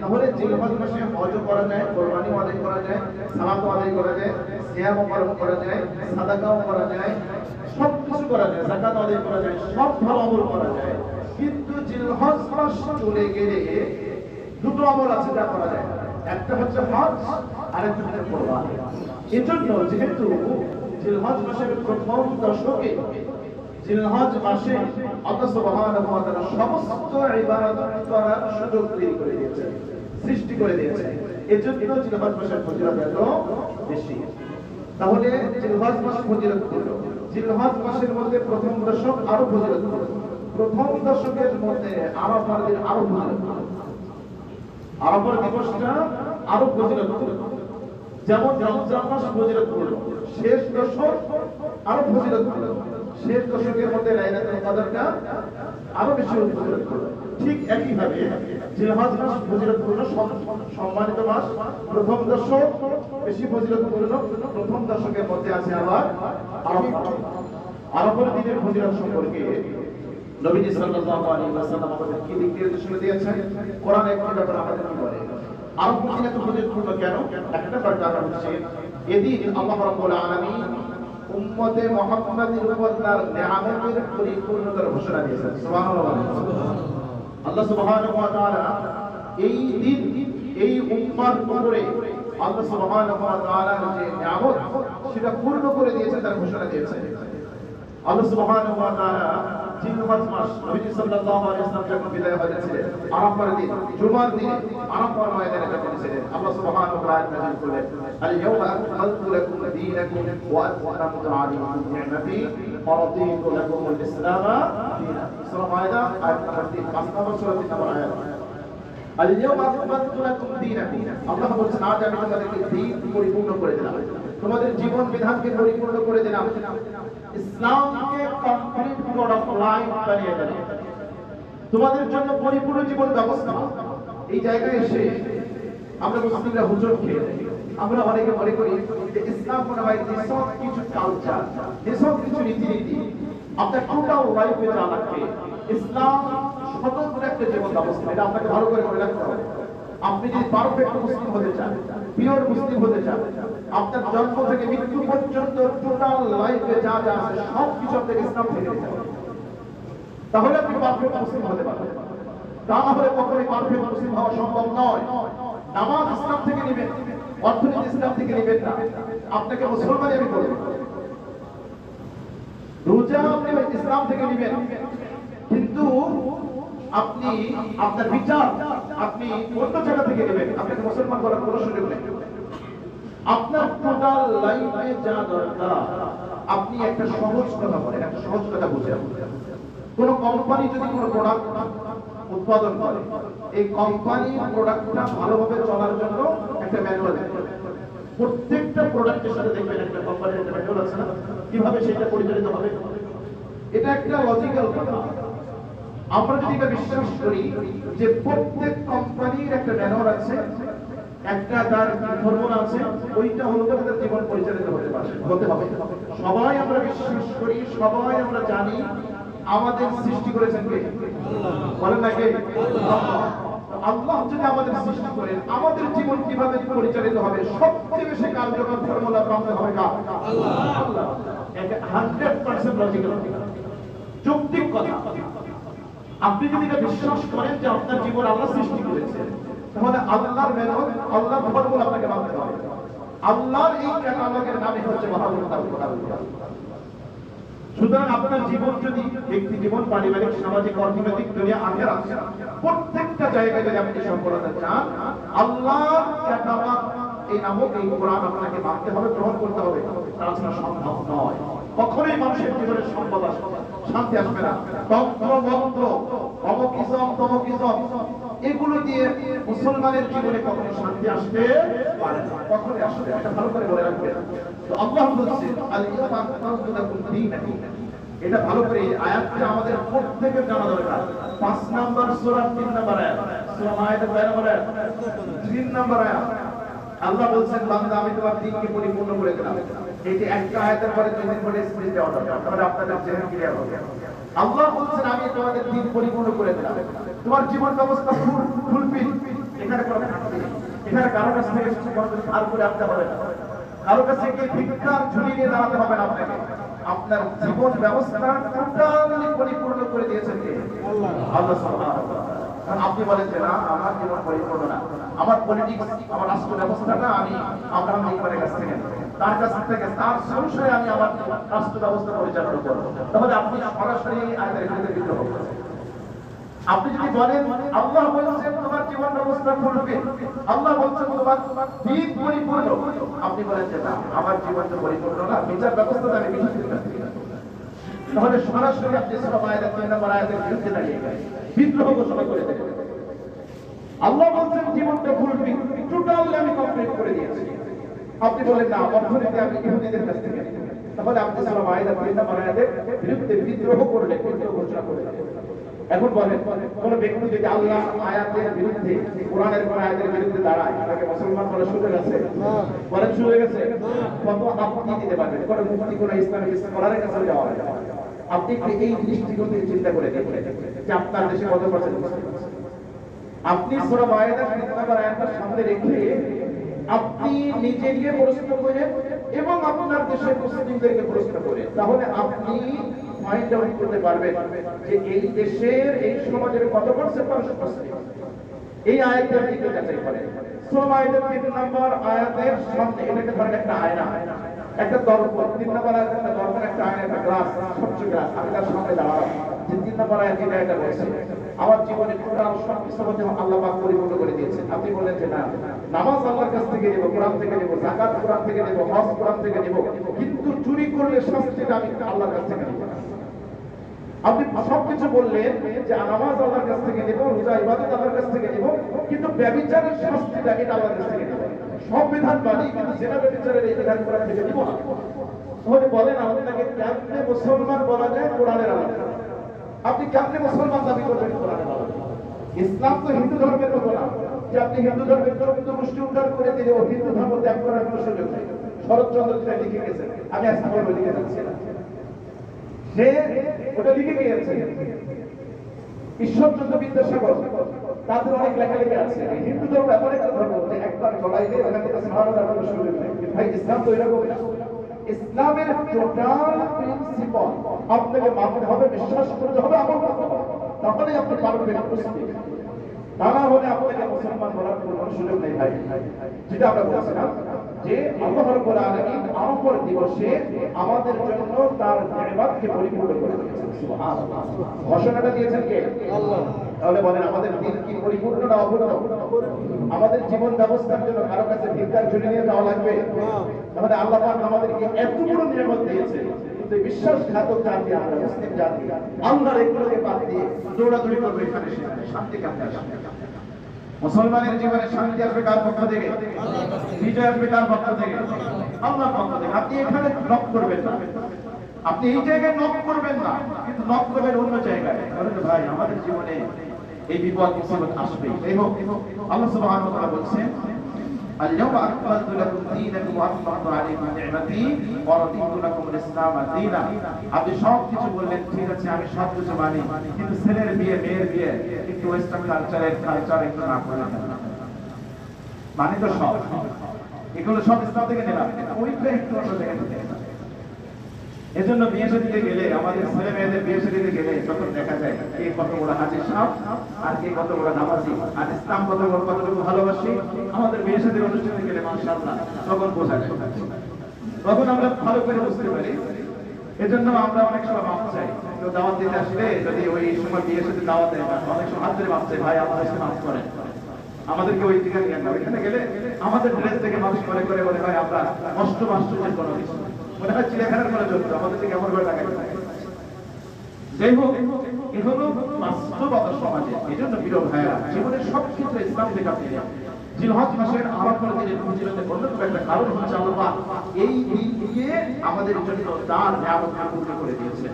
তাহলে জিলহজ মাসে হজও করা যায়, কুরবানিও আদায় করা যায়, সালাতও আদায় করা যায়, সিয়ামও পালন করা যায়, সাদাকাও করা যায়, সব কিছু করা যায়, যাকাত আদায় করা যায়, সব ভালো আমল করা যায়। কিন্তু জিলহজ মাস চলে গেলে দুটো আমল আছে যা করা যায়, একটা হচ্ছে হজ আর একটা হচ্ছে কুরবানি। এজন্য যেহেতু জিলহজ মাসের প্রথম দশকে জিলহজ মাসে আল্লাহ সুবহানাহু ওয়া তাআলা সমস্ত ইবাদত করার সুযোগ তৈরি করে দিয়েছেন, সৃষ্টি করে দিয়েছেন, এজন্য জিলহজ মাসের ফজিলত এত বেশি। তাহলে জিলহজ মাস ফজিলতপূর্ণ, জিলহজ মাসের মধ্যে প্রথম দশক আরো ফজিলতপূর্ণ, প্রথম দশকের মধ্যে আরাফার দিন আরো ফজিলতপূর্ণ, আরাফার দিবসটা আরো ফজিলতপূর্ণ। যেমন রমজান মাস ফজিলতপূর্ণ, শেষ দশক আরো ফজিলতপূর্ণ, শেষ দশকের মধ্যে লাইলাতুল কদরটা আরো বেশি ফজিলতপূর্ণ। ঠিক একই ভাবে জিলহজ মাস ফজিলতপূর্ণ, সম্মানিত মাস, প্রথম দশক বেশি ফজিলতপূর্ণ, প্রথম দশকের মধ্যে আছে আবার আরাফা। আরাফার দিনের ফজিলত সম্পর্কে নবী সাল্লাল্লাহু আলাইহি ওয়াসাল্লাম আমাদের কি দিক নির্দেশনা দিয়েছেন? কোরআন একটি ব্যাপারে আমাদের কি বলে? আরাফার দিন এত ফজিলতপূর্ণ কেন? একটা কারণ হচ্ছে এদিন আল্লাহ রাব্বুল আলামিন উম্মতে মুহাম্মাদের উপর তার নিয়ামতের পরিপূর্ণতার ঘোষণা দিয়েছেন। সুবহানাল্লাহ। আল্লাহ সুবহানাহু ওয়া তাআলা এই দিন এই উম্মার উপরে আল্লাহ সুবহানাহু ওয়া তাআলার যে নিয়ামত সেটা পূর্ণ করে দিয়েছেন, তার ঘোষণা দিয়েছেন। আল্লাহ সুবহানাহু ওয়া তাআলা জিলহজ মাস নবী সাল্লাল্লাহু আলাইহি ওয়াসাল্লাম যখন বিদায় হয়েছিলেন আরাফার দিন, জুমার দিন আরাফার ময়দানে যখন ছিলেন, আল্লাহ সুবহানাহু ওয়া তাআলা নাযিল করলেন, আল-ইয়াওমা আকমালতু লাকুম দীনাকুম ওয়া আতমামতু আলাইকুম নি'মাতি ওয়া রাদিতু লাকুমুল ইসলামা দীনা। সূরা মায়দা আয়াত নম্বর 3, 5 নম্বর সূরা 3 নম্বর আয়াত। আল-ইয়াওমা আকমালতু লাকুম দীনাকুম, আল্লাহ বলেছেন আজ আমি তোমাদেরকে দ্বীন পরিপূর্ণ করে দিলাম, তোমাদের জীবন বিধানকে পরিপূর্ণ করে দিলাম, ইসলামকে কমপ্লিট কোড অফ লাইফ বানিয়ে দিলাম, তোমাদের জন্য পরিপূর্ণ জীবন ব্যবস্থা। এই জায়গায় এসে আমরা মুসলিমরা হুজুর খেয়ে আমরা অনেকে মনে করি যে ইসলাম মনে হয় যেসব কিছু কালচার, যেসব কিছু রীতিনীতি আপনার টোটাল লাইফে যা লাগবে, ইসলাম স্বতন্ত্র একটা জীবন ব্যবস্থা। এটা আপনাকে ভালো করে মনে রাখতে হবে। আপনি যদি পারফেক্ট মুসলিম হতে চান, পিওর মুসলিম হতে চান, আপনার জন্ম থেকে মৃত্যু পর্যন্ত টোটাল লাইফে যা যা আছে সব কিছু আপনাকে ইসলাম থেকে নিতে হবে, তাহলে আপনি পারফেক্ট মুসলিম হতে পারবেন। তা না হলে কখনোই পারফেক্ট মুসলিম হওয়া সম্ভব নয়। নামাজ ইসলাম থেকে নেবেন, অর্থনীতি ইসলাম থেকে নেবেন না, আপনাকে মুসলমানই আমি করব। রোজা আপনি ইসলাম থেকে নেবেন, কিন্তু আপনি আপনার বিচার আপনি অন্য জায়গা থেকে নেবেন, আপনাকে মুসলমান করার কোনো সুযোগ নেই। আপনার টোটাল লাইফে যা দরকার আপনি একটা সহজ কথা বলেন, একটা সহজ কথা বুঝেন। কোন কোম্পানি যদি কোনো প্রোডাক্ট উৎপাদন করে, এই কোম্পানির প্রোডাক্টটা ভালোভাবে চলার জন্য একটা ম্যানুয়াল আছে। প্রত্যেকটা প্রোডাক্টের সাথে দেখবেন একটা কোম্পানির একটা ম্যানুয়াল আছে না, কিভাবে সেটা পরিচালিত হবে। এটা একটা লজিক্যাল কথা। আমরা যদি এটা বিশ্বাস করি যে প্রত্যেক কোম্পানির একটা ম্যানুয়াল আছে, একটা তার ফর্মুলা আছে, ওইটা হলো তাদের জীবন পরিচালিত হতে হবে। সবাই আমরা বিশ্বাস করি, সবাই আমরা জানি আমাদের সৃষ্টি করেছেন কে? বলেন না কে? আল্লাহ যদি আমাদের সৃষ্টি করেন, আমাদের জীবন কিভাবে পরিচালিত হবে সবচেয়ে বেশি কার্যকর ফর্মুলা পাওয়া হবে কার? আল্লাহ। এটা 100% লজিক্যাল, যৌক্তিক কথা। আপনি যদি এটা বিশ্বাস করেন যে আপনার জীবন আল্লাহ সৃষ্টি করেছেন, তাহলে আল্লাহর ম্যানুয়াল, আল্লাহর ফর্মুলা আপনাকে মানতে হবে। আল্লাহর এই ক্যাটালগের নামই হচ্ছে মহাগ্রন্থ। সুতরাং আপনার জীবন যদি ব্যক্তি জীবন, পারিবারিক, সামাজিক, অর্থনৈতিক, দুনিয়া আখিরাত প্রত্যেকটা জায়গায় যদি আপনি সফলতা চান, আল্লাহর ক্যাটালগ এই নামক এই কোরআন আপনাকে মানতে হবে, গ্রহণ করতে হবে। তাছাড়া সম্ভব নয়। কখনোই মানুষের জীবনে সম্পদ আসবে না, শান্তি আসবে না। তন্ত্র মন্ত্র, অমকিজম তমকিজম এগুলো দিয়ে মুসলমানের জীবনে কখনো শান্তি আসতে পারে না, কখনোই আসবে। এটা ভালো করে বলে রাখবেন। তো আল্লাহ বলছেন আল ইয়াউমা আকমালতু লাকুম দীনাকুম, এটা ভালো করে এই আয়াতটা আমাদের প্রত্যেকের জানা দরকার। 5 নাম্বার সূরা 3 নাম্বার আয়াত, সূরা মায়েদার 9 নম্বর আয়াত, 3 নাম্বার আয়াত। আল্লাহ বলছেন বান্দা আমি তোমার দ্বীনকে পরিপূর্ণ করে দিলাম। এই যে একটা আয়াতের পরে 2 দিন পরে স্মৃতি দেওয়া দরকার, তাহলে আপনাদের জেনে ক্লিয়ার হবে। আল্লাহ বলছেন আমি তোমাদের দ্বীন পরিপূর্ণ করে দিলাম, তোমার জীবন ব্যবস্থা ফুলফিল। এখানে কোনো খাটতি নেই, এখানে কারো কাছ থেকে আর করে আসতে হবে না, কারো কাছে গিয়ে ভিক্ষার ঝুলি নিয়ে দাঁড়াতে হবে না আপনাকে। আপনার জীবন ব্যবস্থা টোটালি পরিপূর্ণ করে দিয়েছেন কে? আল্লাহ সুবহানাহু ওয়া তাআলা। আপনি বলেন যে না আমার জীবন পরিপূর্ণ না, আমার পলিটিক্স, আমার রাষ্ট্র ব্যবস্থাটা আমি আব্রাহাম লিঙ্কনের কাছ থেকে, তার কাছ থেকে, তার সংশয়ে আমি আমার রাষ্ট্র ব্যবস্থা পরিচালনা করব, তাহলে আপনি সরাসরি আয়াতের বিরুদ্ধে বিদ্রোহ করছেন। আপনি যদি বলেন আল্লাহ বলেছেন তোমার জীবন ব্যবস্থা ফুলফিল, আল্লাহ বলেছেন তোমার দ্বীন পরিপূর্ণ, আপনি বলেন যে না আমার জীবন তো পরিপূর্ণ না, বিচার ব্যবস্থাটা আমি বিরোধিতা করছি, তাহলে সরাসরি আপনি সূরা মায়েদার 3 নম্বর আয়াতের বিরুদ্ধে দাঁড়িয়ে বিদ্রোহ ঘোষণা করে দেবেন। আল্লাহ বলেছেন জীবনটা ফুলফিল, টোটালি আমি কমপ্লিট করে দিয়েছি। আপনি বলেন না অর্থনীতি আমি ইহুদিদের কাছ থেকে, তাহলে আপনি সূরা মায়েদার 3 নম্বর আয়াতের বিরুদ্ধে বিদ্রোহ করলেন, বিদ্রোহ ঘোষণা করলেন। এখন বলেন কোন ব্যক্তি যদি আল্লাহ আয়াতের বিরুদ্ধে, কোরআনের কোন আয়াতের বিরুদ্ধে দাঁড়ায়, তাকে মুসলমান বলার সুযোগ আছে? বলেন সুযোগ আছে? কত আপত্তি দিতে পারবেন? কোন মুফতি, কোন ইসলামিক স্কলারের কাছে যাওয়া হয়? আপনি এই দৃষ্টিকোণ থেকে চিন্তা করে দেখবেন যে আপনার দেশে কত পার্সেন্ট মুসলিম আছে। আপনি সূরা মায়েদার 3 নম্বর আয়াতটা সামনে রেখে আপনি নিজেকে প্রশ্ন করেন এবং আপনার দেশের মুসলিমদেরকে প্রশ্ন করেন, তাহলে আপনি ফাইন্ড আউট করতে পারবেন যে এই দেশের, এই সমাজের কত পার্সেন্ট মানুষ মুসলিম। এই আয়াতের দিকে যাচাই করেন। সূরা মায়েদার 3 নম্বর আয়াতের সামনে এটাকে ধরেন একটা আয়না, একটা দর্পণ, 3 নম্বর আয়াত একটা দর্পণ, একটা আয়না, একটা গ্লাস, স্বচ্ছ গ্লাস, আমি তার সামনে দাঁড়ালাম যে 3 নম্বর আয়াত এটা বলছে আমার জীবনে টোটাল সবকিছু আল্লাহ পাক পরিপূর্ণ করে দিয়েছেন। আপনি বলেন যে না নামাজ আল্লাহর কাছ থেকে নেব, কোরআন থেকে নেব, যাকাত কোরআন থেকে নেব, হজ কোরআন থেকে নেব, কিন্তু চুরি করলে শাস্তিটা আমি আল্লাহর কাছ থেকে নেব না। আপনি সবকিছু বললেন যে নামাজ আল্লাহর কাছ থেকে নেব, রোজা ইবাদত আল্লাহর কাছ থেকে নেব, কিন্তু ব্যভিচারের শাস্তিটা এটা আল্লাহর কাছ থেকে নেব। সব বিধান মানি, কিন্তু জেনা ব্যভিচারের এই বিধান কোরআন থেকে নেব না। তাহলে বলেন আপনাকে কেমনে মুসলমান বলা যায় কোরআনের আলোকে? আপনি কেমনে মুসলমান দাবি করবেন কোরআনের আলোকে? ইসলাম তো হিন্দু ধর্মের মতো না যে আপনি হিন্দু ধর্মের চরিত্র গোষ্ঠী উদ্ধার করে দিলে ও হিন্দু ধর্ম ত্যাগ করার কোনো সুযোগ নেই। শরৎচন্দ্র যেটা লিখে গেছেন, আমি আজকে বলবো লিখে যাচ্ছি না, সে ওটা লিখে গিয়েছে। ঈশ্বরচন্দ্র বিদ্যাসাগর, তাদের অনেক লেখালেখি আছে। হিন্দু ধর্ম এমন একটা ধর্ম যে একবার চলাইলে ওখান থেকে সাহায্য করার কোনো সুযোগ নেই। ভাই ইসলাম তো এরকম না। ইসলামের টোটাল প্রিন্সিপাল আপনাকে মানতে হবে, বিশ্বাস করতে হবে, আমল করতে হবে, তাহলেই আপনি পারবেন বুঝতে। তা না হলে আপনাকে মুসলমান বলার কোনো সুযোগ নেই। ভাই যেটা আমরা বলছিলাম যে আল্লাহ রাব্বুল আলামিন আরাফার দিবসে আমাদের জন্য তার নিয়ামতকে পরিপূর্ণ করে দিয়েছেন। সুবহানাল্লাহ। ঘোষণাটা দিয়েছেন কে? আল্লাহ। তাহলে বলেন আমাদের দিন কি পরিপূর্ণ না অপূর্ণ? আমাদের জীবন ব্যবস্থার জন্য কারো কাছে ভিক্ষার ঝুলি নিয়ে যাওয়া লাগবে? তাহলে আল্লাহ পাক আমাদেরকে এত বড় নিয়ামত দিয়েছে, কিন্তু বিশ্বাসঘাতক জাতি আমরা, মুসলিম জাতি, আল্লাহর এগুলোকে বাদ দিয়ে দৌড়াদৌড়ি করবে এখানে সেখানে, শান্তি কামনা আসবে। মুসলমানের জীবনে শান্তি আসবে কার পক্ষ থেকে? বিজয় আসবে কার পক্ষ থেকে? আল্লাহর পক্ষ থেকে। আপনি এখানে নক করবেন না, আপনি এই জায়গায় নক করবেন না, কিন্তু নক করবেন অন্য জায়গায়। বলেন ভাই আমাদের জীবনে এই বিপদ মুসিবত আসবে। এই হোক, আল্লাহ সুবহানাহু ওয়া তাআলা বলছেন اليوم أكملت لكم دينكم وأتممت عليكم نعمتي ورضيت لكم الإسلام دينا। আপনি সব কিছু বললেন, ঠিক আছে আমি সব কিছু মানি, কিন্তু ছেলের বিয়ে মেয়ের বিয়ে একটু ওয়েস্টার্ন কালচার একটু না করে মানে তো সব এগুলো সব ইসলাম থেকে নিলাম, ওইটা একটু অন্য জায়গা থেকে। এজন্য বিয়ে শাদীতে গেলে, আমাদের ছেলে মেয়েদের বিয়ে শাদীতে গেলে তখন দেখা যায় কে কত বড় হাজির সাহেব আর কে কত বড় নামাজি, আর ইসলাম কতটুকু ভালোবাসি। আমাদের বিয়ে শাদীর অনুষ্ঠানে গেলে মাশাআল্লাহ তখন বোঝা যায়, তখন আমরা ভালো করে বুঝতে পারি। এজন্য আমরা অনেক সময় মাপ চাই। তো দাওয়াত দিতে আসলে যদি ওই সময় বিয়ে শাদী দাওয়াত দেয় না, অনেক সময় হাত ধরে মাপ চাই, ভাই আমাদের সাথে মাপ করেন, আমাদেরকে ওই দিকে নিয়ে না। ওইখানে গেলে আমাদের ড্রেস থেকে মানুষ করে বলে ভাই আমরা কষ্ট কোনো কিছু মনে হয় চিড়িয়াখানার করে চলতো, আমাদের থেকে এমন করে লাগাই। যাই হোক, এ হলো বাস্তবতা সমাজে। এই জন্য প্রিয় ভাইয়েরা, জীবনের সব ক্ষেত্রে ইসলাম থেকে আপনি জিলহজ মাসের আরাফার দিনের ফজিলতের অন্যতম একটা কারণ হচ্ছে আল্লাহ পাক এই দিন দিয়ে আমাদের জন্য তার নিয়ামতকে পূর্ণ করে দিয়েছেন।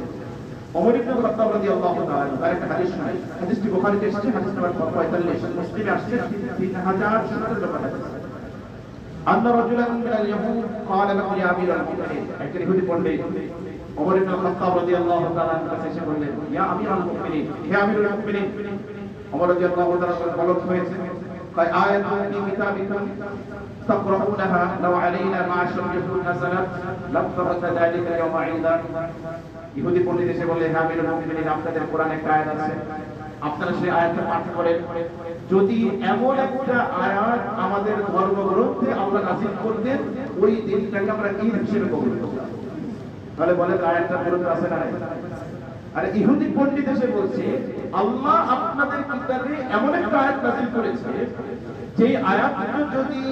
ওমর ইবনে খাত্তাব রাদিয়াল্লাহু তাআলা তার একটা হাদিস শোনাই। হাদিসটি বুখারীতে এসেছে, হাদিস নাম্বার 45, মুসলিমে আসছে 3017 নম্বর হাদিস। أن رجلا من اليهود قال له يا أمير المؤمنين। একজন ইহুদি পণ্ডিত ওমর ইবনে খাত্তাব রাদিয়াল্লাহু তাআলা কাছে এসে বললেন, ইয়া আমিরুল মুমিনিন, হে আমিরুল মুমিনিন। ওমর রাদিয়াল্লাহু তাআলা বললেন হয়েছে কয় আয়াতুন ফি কিতাবিকুম তাকরাউনাহা লাউ আলাইনা মা'আশার ইয়াহুদ নাযালাত লাম তারাদ যালিকা ইয়াওমা ইদা। ইহুদি পণ্ডিত এসে বললেন, হে আমিরুল মুমিনিন, আপনাদের কোরআনে একটা আয়াত আছে, আপনারা সেই আয়াতটা পাঠ করেন। যদি এমন একটা আয়াত আমাদের ধর্মগ্রন্থে আল্লাহ নাযিল করতেন, ওই দিনটাকে আমরা ঈদ হিসেবে কবুল করতাম। তাহলে বলেন আয়াতটা গুরুত্ব আছে না? আরে ইহুদি পণ্ডিত এসে বলছে আল্লাহ আপনাদের কিতাবে এমন একটা আয়াত নাযিল করেছে, যে আয়াতটা যদি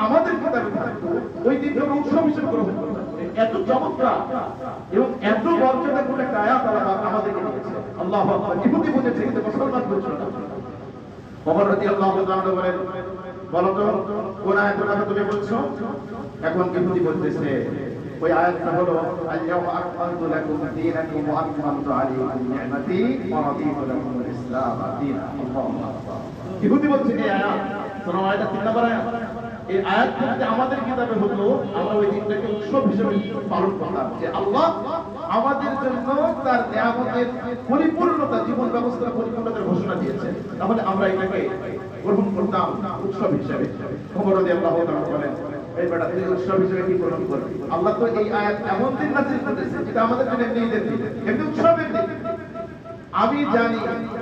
আমাদের কিতাবে থাকতো ওই দিনটাকে উৎসব হিসেবে গ্রহণ করতাম। এত চমৎকার এবং এত মর্যাদাপূর্ণ একটা আয়াত আল্লাহ আমাদেরকে দিয়েছে। আল্লাহু আকবার। ইহুদি বুঝেছে, কিন্তু মুসলমান বুঝলো না। ওমর রাদিয়াল্লাহু তাআলা বলেন, বলো তো কোন আয়াতের কথা তুমি বলছো? এখন ইহুদি বলতেছে ওই আয়াতটা হলো আল-ইয়াওমা আকমালতু লাকুম দীনাকুম ওয়া আতমামতু আলাইকুম নি'মাতি ওয়া রাদিতু লাকুমুল ইসলাম দীনান। আল্লাহু আকবার। ইহুদি বলছে এই আয়াত, শোনো আয়াতটা 3 নম্বর আয়াত। এই আয়াতটা যদি আমাদের কিতাবে হতো, আমরা ওই দিনটাকে উৎসব হিসেবে পালন করতাম, যে আল্লাহ আমাদের জন্য তার নিয়ামতের পরিপূর্ণতা, জীবন ব্যবস্থার পরিপূর্ণতার ঘোষণা দিয়েছে, তাহলে আমরা এটাকে গ্রহণ করতাম উৎসব হিসেবে। ওমর রাদিয়াল্লাহু তাআলা বলেন, এই বেটা তুই উৎসব হিসেবে কি গ্রহণ করবি? আল্লাহ তো এই আয়াত এমন দিন নাযিল করেছে যেটা আমাদের জন্য এমনি উৎসবের দিন। আমি জানি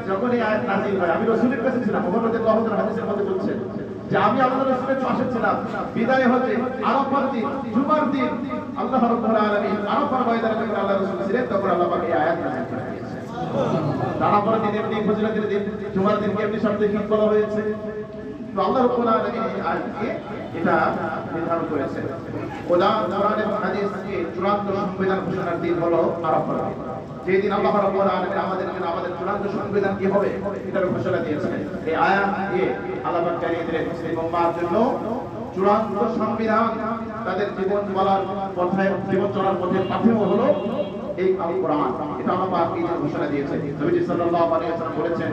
যখন এই আয়াত নাযিল হয়, আমি রাসূলের কাছে ছিলাম। ওমর রাদিয়াল্লাহু তাআলা হাদিসের মধ্যে বলছেন যে আমি আল্লাহর রাসূলের পাশে ছিলাম, বিদায় হতে আরাফার দিন, জুমার দিন আল্লাহ রাব্বুল আলামিন আরাফার ময়দানে যখন আল্লাহর রাসূল ছিলেন, তখন আল্লাহ পাক এই আয়াত নাযিল করে দিয়েছেন। আরাফার দিন এমনি ফজিলতের দিন, জুমার দিনকে এমনি শব্দে কি বলা হয়েছে? তো আল্লাহ রাব্বুল আলামিন এই আয়াতকে এটা নির্ধারণ করেছেন। কোরআন এবং হাদিসকে চূড়ান্ত সংবিধান ঘোষণার দিন হলো আরাফার দিন, যেদিন আল্লাহ রাব্বুল আলামিন আমাদের জন্য আমাদের চূড়ান্ত সংবিধান কি হবে এটার ঘোষণা দিয়েছেন। এই আয়াত দিয়ে আল্লাহ পাক জানিয়ে দিলেন মুসলিম উম্মাহর জন্য চূড়ান্ত সংবিধান, তাদের জীবন বলার পথে, জীবন চলার পথে পাথেয় হলো এই আল কোরআন। এটা আল্লাহ পাক এই ঘোষণা দিয়েছেন। নবী সাল্লাল্লাহু আলাইহি ওয়াসাল্লাম বলেছেন,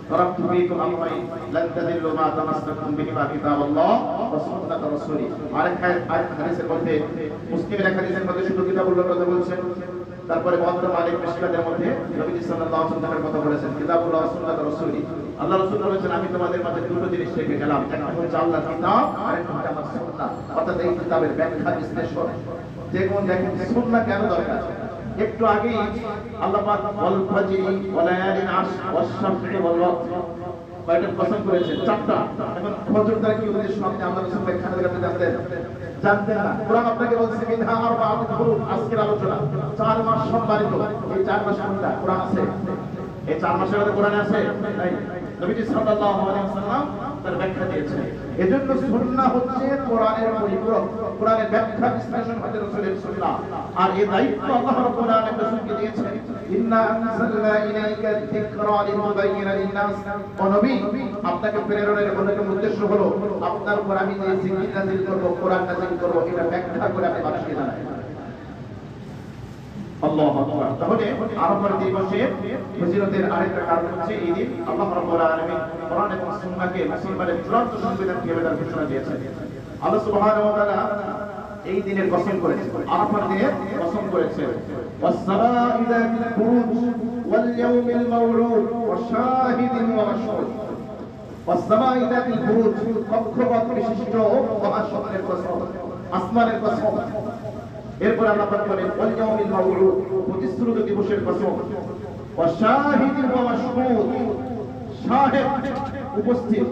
তারাকতু ফীকুম আমরাইন লান তাদিল্লু মা তামাসসাকতুম বিহিমা কিতাবাল্লাহ ওয়া সুন্নাত রাসূলি। আরেক হাদিসের মধ্যে, মুসলিমের এক হাদিসের মধ্যে শুধু কিতাবুল্লাহর কথা বলছেন, তারপরে মুআত্তা মালিক মিশকাতের মধ্যে নবী সাল্লাল্লাহু আলাইহি ওয়াসাল্লামের কথা বলেছেন, কিতাবুল্লাহ ওয়া সুন্নাত রাসূলি। আল্লাহ রাসূল বলেছেন, আমি তোমাদের মাঝে দুটো জিনিস রেখে গেলাম, একটা হচ্ছে আল্লাহর কিতাব, আরেকটা হচ্ছে আমার সুন্নাহ। অর্থাৎ এই কিতাবের ব্যাখ্যা বিশ্লেষণ। যেমন দেখেন সুন্নাহ কেন দরকার। একটু আগেই আল্লাহ পাক ওয়াল ফাজরি ওয়া লায়ালিন আশর ওয়াশ শাফঈ ওয়াল ওয়াতর কয়টা কসম করেছেন? চারটা। এখন ফজর দ্বারা কি উদ্দেশ্য আপনি আল্লাহ রাসূল ব্যাখ্যা করতে জানতেন না? কোরআন আপনাকে বলছে মিনহা আরবাআতুন হুরুম, আজকের আলোচনা 4 মাস সম্মানিত। এই 4 মাস কোনটা? কোরআন আছে? এই 4 মাসের মধ্যে কোরআন আছে? নাই। নবীজি সাল্লাল্লাহু আলাইহি ওয়াসাল্লাম তার ব্যাখ্যা দিয়েছেন। এজন্য সুন্নাহ হচ্ছে কোরআনের পরিপূরক, কোরআনের ব্যাখ্যা বিশ্লেষণ হচ্ছে রাসূলের সুন্নাহ। আর এই দায়িত্ব আল্লাহ রাব্বুল আলামিন রাসূলকে দিয়েছেন। ইন্না আনজালনা ইলাইকা যিকরা লিতুবাইয়িনা লিন-নাস। ও নবী, আপনাকে প্রেরণের অন্যতম উদ্দেশ্য হলো আপনার উপর আমি যে জিকির নাযিল করব, কোরআন নাযিল করব, এটা ব্যাখ্যা করে আপনি মানুষকে জানাই। আল্লাহু আকবার। তাহলে আরাফার দিবসে ফজিলতের আরেকটা কারণ হচ্ছে এই দিন আল্লাহ রাব্বুল আলামিন কোরআন এবং সুন্নাহকে মুসলমানের চূড়ান্ত সংবিধান হিসেবে তার ঘোষণা দিয়েছেন। আল্লাহ সুবহানাহু ওয়া তাআলা এই দিনের কসম করেছেন, আরাফার দিনের কসম করেছেন, ওয়াস-সামা'i যাতিল বুরুজ ওয়াল ইয়াউমিল মাওউদ ওয়া শাহিদিন ওয়া মাশহুদ। ওয়াস-সামা'i যাতিল বুরুজ, কক্ষপথ বিশিষ্ট মহাশক্তির কসম, আসমানের কসম। এরপর আল্লাহ পাক বলেন ওয়াল ইয়াউমিল মাওউদ, প্রতিশ্রুত দিবসের কসম, ওয়া শাহিদিন ওয়া মাশহুদ, শাহিদ উপস্থিত,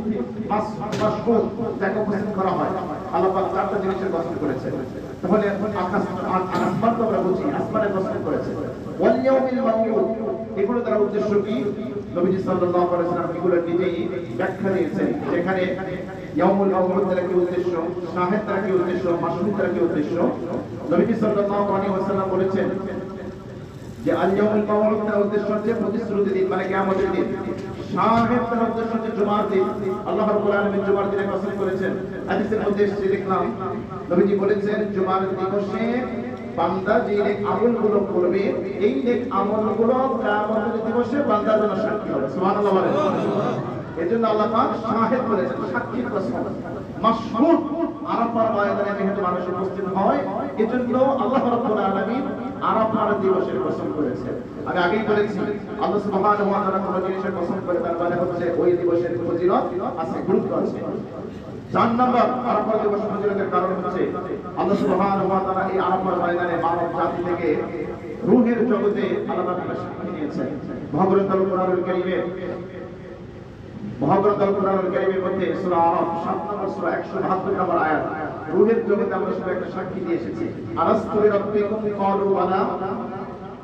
মাশহুদ যাকে উপস্থিত করা হয়। আল্লাহ পাক চারটা জিনিসের কসম করেছেন। তাহলে আকাশ আসমান তো আমরা বুঝি, আসমানের কসম করেছে। ওয়াল ইয়াউমিল মাওউদ, এগুলো তার উদ্দেশ্য কি? নবীজি সাল্লাল্লাহু আলাইহি ওয়াসাল্লাম এগুলো নিজেই ব্যাখ্যা দিয়েছেন। যেখানে ইয়াউমুল মাওউদ দ্বারা কি উদ্দেশ্য, শাহিদ দ্বারা কি উদ্দেশ্য, মাশহুদ দ্বারা কি উদ্দেশ্য। নবীজি সাল্লাল্লাহু আলাইহি ওয়াসাল্লাম বলেছেন যে আল ইয়াউমুল মাওউদ দ্বারা উদ্দেশ্য হচ্ছে প্রতিশ্রুতি দিন, মানে কিয়ামতের দিন। শাহিদ দ্বারা উদ্দেশ্য হচ্ছে জুমার দিন। আল্লাহ রাব্বুল আলামিন জুমার দিনে কসম করেছেন। হাদিসের মধ্যে এসেছে, দেখলাম নবীজি বলেছেন জুমার দিবসে বান্দা যে নেক আমলগুলো করবে, এই নেক আমলগুলো কিয়ামতের দিবসে বান্দার জন্য সাক্ষী হবে। সুবহানাল্লাহ বলেন। এজন্য আল্লাহ পাক শাহিদ বলেছেন, সাক্ষীর কসম। মাশহুদ, আরাফার ময়দানে যেহেতু মানুষ উপস্থিত হয়, এজন্য আল্লাহ রাব্বুল আলামিন আরাফার দিবসের কসম করেছেন। আমি আগেই বলেছি, আল্লাহ সুবহানাহু ওয়া তাআলা কোন জিনিসের কসম করে তার মানে হচ্ছে ওই দিবসের ফজিলত আছে, গুরুত্ব আছে। 4 নাম্বার আরাফার দিবস ফজিলতের কারণ হচ্ছে আল্লাহ সুবহানাহু ওয়া তাআলা এই আরাফার ময়দানে মানব জাতি থেকে রূহের জগতে আল্লাহ তাআলা সাক্ষী নিয়েছেন। মহাগ্রন্থ কোরআনুল কারীমের মধ্যে সূরা আরাফ 7 নম্বর সূরা 172 নম্বর আয়াত, রূহের জগতে আমরা সবাই একটা সাক্ষী দিয়ে এসেছি। আলাস্তু বিরাব্বিকুম ক্বালু বালা।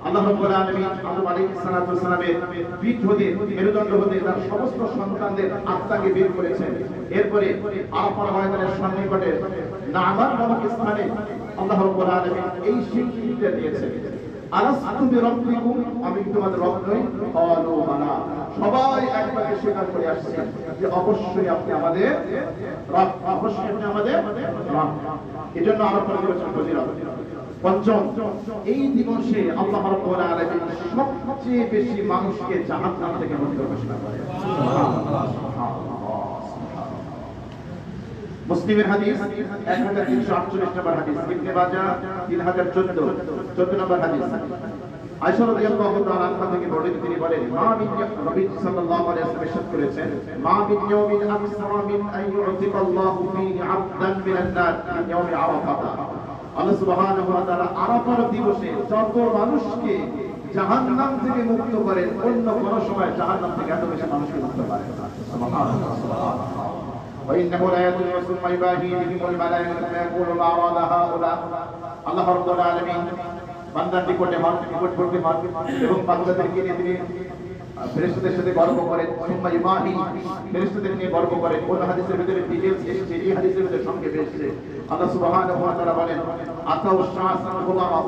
আল্লাহ রাব্বুল আলামিন আদম আলাইহিস সালাতু ওয়াস সালামের পিঠ হতে, মেরুদণ্ড হতে তার সমস্ত সন্তানদের আত্মাকে বের করেছেন। এরপরে আরাফার ময়দানের সন্নিকটে নামান নামক স্থানে আল্লাহ রাব্বুল আলামিন এই স্বীকৃতিটা দিয়েছেন, আলাস্তু বিরাব্বিকুম, আমি তোমাদের রব নই? ক্বালু বালা, সবাই একবারে স্বীকার করে আসছে যে অবশ্যই আপনি আমাদের রব, অবশ্যই আপনি আমাদের রব। এজন্য আরাফার দিবসের ফজিলত। পঞ্চম, এই দিবসে আল্লাহ রাব্বুল আলামিন সবচেয়ে বেশি মানুষকে জাহান্নাম থেকে মুক্ত ঘোষণা করেন। সুবহানাল্লাহ। মুসলিমের হাদিস 1348 নম্বর হাদিস, ইবনে মাজাহ 3014 নম্বর হাদিস। আয়েশা রাদিয়াল্লাহু তাআলা আনহা থেকে বর্ণিত, তিনি বলেন মা মিন, নবী সাল্লাল্লাহু আলাইহি ওয়াসাল্লাম ইরশাদ করেছেন, মা মিন ইয়াউমিন আকসারা মিন আন ইউতিকাল্লাহু ফীহি 'আবদান মিনান নার মিন ইয়াউমি আরাফা। আল্লাহ সুবহানাহু ওয়া তাআলা আরাফার দিবসে যত মানুষকে জাহান্নাম থেকে মুক্ত করেন, অন্য কোন সময় জাহান্নাম থেকে এত বেশি মানুষকে মুক্ত করেন না। সুবহানাল্লাহ, সুবহানাল্লাহ। وإنه لا يدعو ثم يباهي بهم الملائكة فيقول ما أراد هؤلاء। আল্লাহ রাব্বুল আলামিন বান্দার নিকটে নিকট করতে এবং বান্দাদেরকে নিয়ে তিনি ফেরেশতাদের সাথে গর্ব করেন, সুম্মা ইউবাহি, ফেরেশতাদের নিয়ে গর্ব করেন। কোন হাদিসের ভিতরে ডিটেইলস এসেছে, এই হাদিসের ভিতরে সংক্ষেপে এসেছে। আল্লাহ সুবহানাহু ওয়া তাআলা বলেন আতাউ শাআসান গুলামা,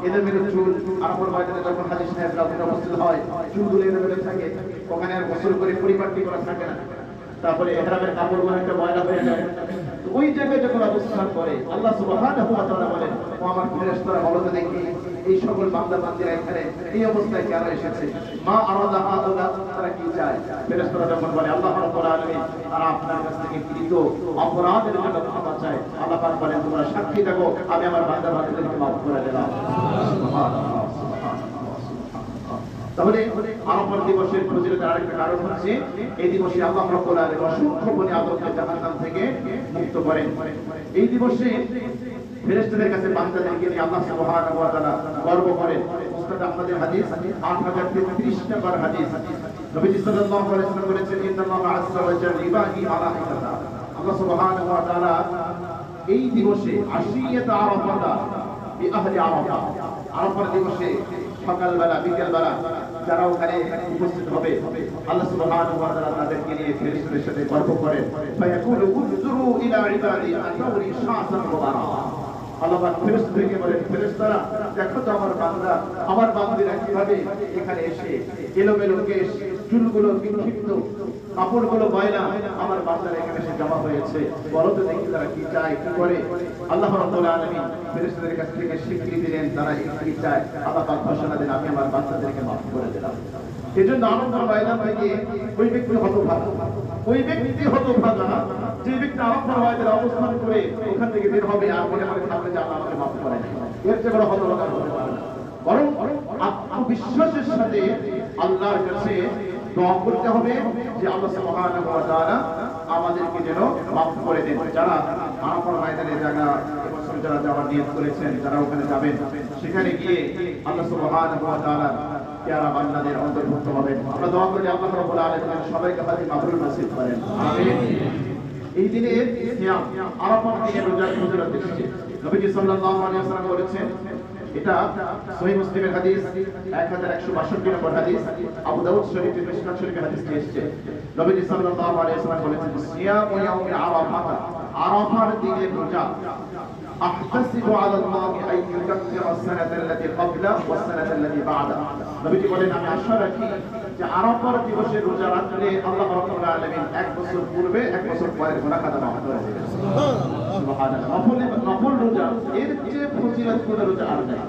এদের মেরে চুল আরাফার ময়দানে যখন হাদিস সাহেবরা উপস্থিত হয়, চুলগুলো এদের মেরে থাকে, ওখানে আর গোসল করে পরিপাটি করা থাকে না, তারপরে ইহরামের কাপড়গুলো একটা ময়লা হয়ে যায়। তো ওই জায়গায় যখন অবস্থান করে আল্লাহ সুবহানাহু ওয়া তাআলা বলেন, ও আমার ফেরেশতারা বলো তো দেখি এই সকল বান্দা বান্দীরা এখানে এই অবস্থায় কেন এসেছে? মা আরাদা হাউলা, তারা কি চায় ফেরেশতারা যখন বলে আল্লাহ রাব্বুল আলামিন তারা আপনার কাছ থেকে কৃত অপরাধের জন্য ক্ষমা চায় আল্লাহ পাক বলেন তোমরা সাক্ষী থাকো আমি আমার বান্দা বান্দীদেরকে মাফ করে দিলাম সুবহানাল্লাহ তাহলে আরাফাত দিবসের ফজিলতের আরেকটা কারণ হচ্ছে এই দিবসে আল্লাহ রাব্বুল আলামিন অসংখ্য বনি আদমকে জাহান্নাম থেকে মুক্ত করেন এই দিবসে ফেরেশতাদের কাছে বান্দাদেরকে নিয়ে আল্লাহ সুবহানাহু ওয়া তাআলা গর্ব করেন মুসনাদ আহমদের হাদিস 8033 নম্বর হাদিস নবীজি সাল্লাল্লাহু আলাইহি ওয়াসাল্লাম বলেছেন ইন্নাল্লাহা আযজা ওয়া জাল্লা ইবাহি মালাইকাতা আল্লাহ সুবহানাহু ওয়া তাআলা এই দিবসে আশিয়াত আরাফাতা বিআহলি আরাফা আরাফার দিবসে সকালবেলা বিকেলবেলা যারা ওখানে উপস্থিত হবে আল্লাহ সুবহানাহু ওয়া তাআলা তাদেরকে নিয়ে ফেরেশতাদের সাথে গর্ব করেন ফায়াকুলু উযুরু ইলা ইবাদি আতাউরি শাআসান মুবারা আল্লাহ পাক ফেরেশতাদেরকে বলেন ফেরেশতারা দেখো তো আমার বান্দা আমার বান্দীরা কিভাবে এখানে এসে এলোমেলো কেশ চুলগুলো বিক্ষিপ্ত কাপড়গুলো ময়লা আমার বান্দারা এখানে এসে জমা হয়েছে বলো তো দেখি তারা কি চায় কি করে আল্লাহ রাব্বুল আলামিন ফেরেশতাদের কাছ থেকে স্বীকৃতি দেন তারা কি চায় আল্লাহ পাক ঘোষণা দেন আমি আমার বান্দাদেরকে মাফ করে দিলাম এজন্য আনন্দের ময়দান থেকে ওই ব্যক্তি হতভাগা যে ব্যক্তি আরাফার ময়দানে অবস্থান করে ওখান থেকে বের হবে আর মনে মনে ভাববে যে আল্লাহ আমাকে মাফ করেন এর চেয়ে বড় হতভাগা হতে পারে না বরং আত্মবিশ্বাসের সাথে আল্লাহর কাছে দোয়া করতে হবে যে আল্লাহ সুবহানাহু ওয়া তাআলা আমাদেরকে যেন মাফ করে দেন যারা আরাফার ময়দানে জায়গা এবছর যারা যাওয়ার নিয়ত করেছেন যারা ওখানে যাবেন সেখানে গিয়ে আল্লাহ সুবহানাহু ওয়া তাআলা প্যারা বান্দাদের অন্তর্ভুক্ত হবেন আমরা দোয়া করি আল্লাহ রাব্বুল আলামিন সবাইকে হাজি মাবরুর নসিব করেন আমিন এই দিনে সিয়াম আরাফার দিনে রোজার ফজিলত এসেছে নবীজি সাল্লাল্লাহু আলাইহি ওয়াসাল্লাম বলেছেন এটা সহিহ মুসলিমের হাদিস 1162 নম্বর হাদিস আবু দাউদ শরীফের মিশকাত শরীফের হাদিস এসেছে নবীজি সাল্লাল্লাহু আলাইহি ওয়াসাল্লাম বলেছেন সিয়াম ইয়াউমি আরাফা আরাফার দিনে রোজা আহতাসিবু আলা আল্লাহ আন ইউকাফিরা as-সানাতা আল্লাতী ক্বাবলা ওয়াস-সানাতা আল্লাতী বা'দা নবীজি বলেন আমি আশা রাখি যে আরাফার দিবসে রোজা রাখলে আল্লাহ রাব্বুল আলামিন এক বছর পূর্বে এক বছর পরের গুনাহ খাতা মাফ করে দেবেন সুবহানাল্লাহ নফল রোজা এর চেয়ে ফজিলত কোন রোজা আর নাই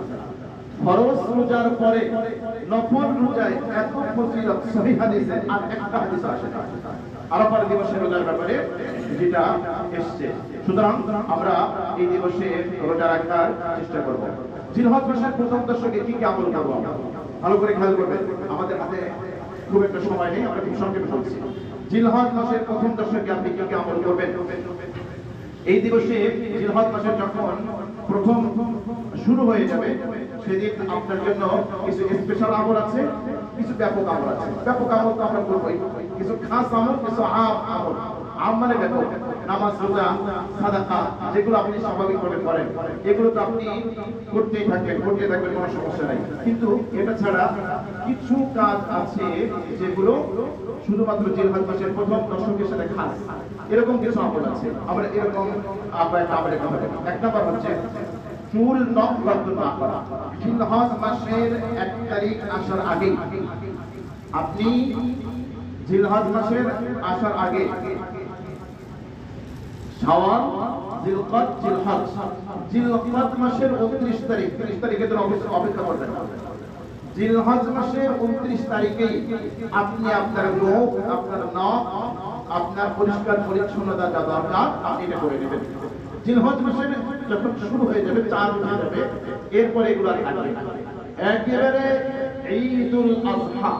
ফরজ রোজার পরে নফল রোজায় এত ফজিলত সহিহ হাদিসে আর একটা হাদিস আসে না আরাফার দিবসে রোজার ব্যাপারে যেটা এসেছে সুতরাং আমরা এই দিবসে রোজা রাখার চেষ্টা করব জিলহজ মাসের প্রথম দশকে কি কি আমল করব ভালো করে খেয়াল করবেন আমাদের হাতে খুব একটা সময় নেই আমরা খুব সংক্ষেপে বলছি জিলহজ মাসের প্রথম দশকে আপনি কি কি আমল করবেন এই দিবসে জিলহজ মাসের যখন প্রথম শুরু হয়ে যাবে সেদিন আপনার জন্য কিছু স্পেশাল আমল আছে কিছু ব্যাপক আমল আছে ব্যাপক আমল তো আমরা করবই কিছু খাস আমল কিছু আমল মানে ব্যাপক নামাজ রোজা সাদাকা যেগুলো আপনি স্বাভাবিকভাবে করেন এগুলো তো আপনি করতে থাকবেন কোনো সমস্যা নাই কিন্তু এটা ছাড়া কিছু কাজ আছে যেগুলো শুধুমাত্র জিলহজ মাসের প্রথম দশকের সাথে খাস এরকম কিছু আমল আছে আমরা এরকম আমল এক নাম্বার হচ্ছে চুল নখ বর্ধন না করা জিলহজ মাসের 1 তারিখ আসার আগে আপনি জিলহজ মাসের আসার আগে শাওয়াল জিলকদ জিলহজ জিলকদ মাসের 29 তারিখ 30 তারিখের জন্য অপেক্ষা করবেন জিলহজ মাসের 29 তারিখেই আপনি আপনার মুখ আপনার নখ আপনার পরিষ্কার পরিচ্ছন্নতা যা দরকার আপনি এটা করে নেবেন জিলহজ মাসের যখন শুরু হয়ে যাবে 4 হয়ে যাবে এরপর এগুলো থাকবে একেবারে ঈদুল আযহা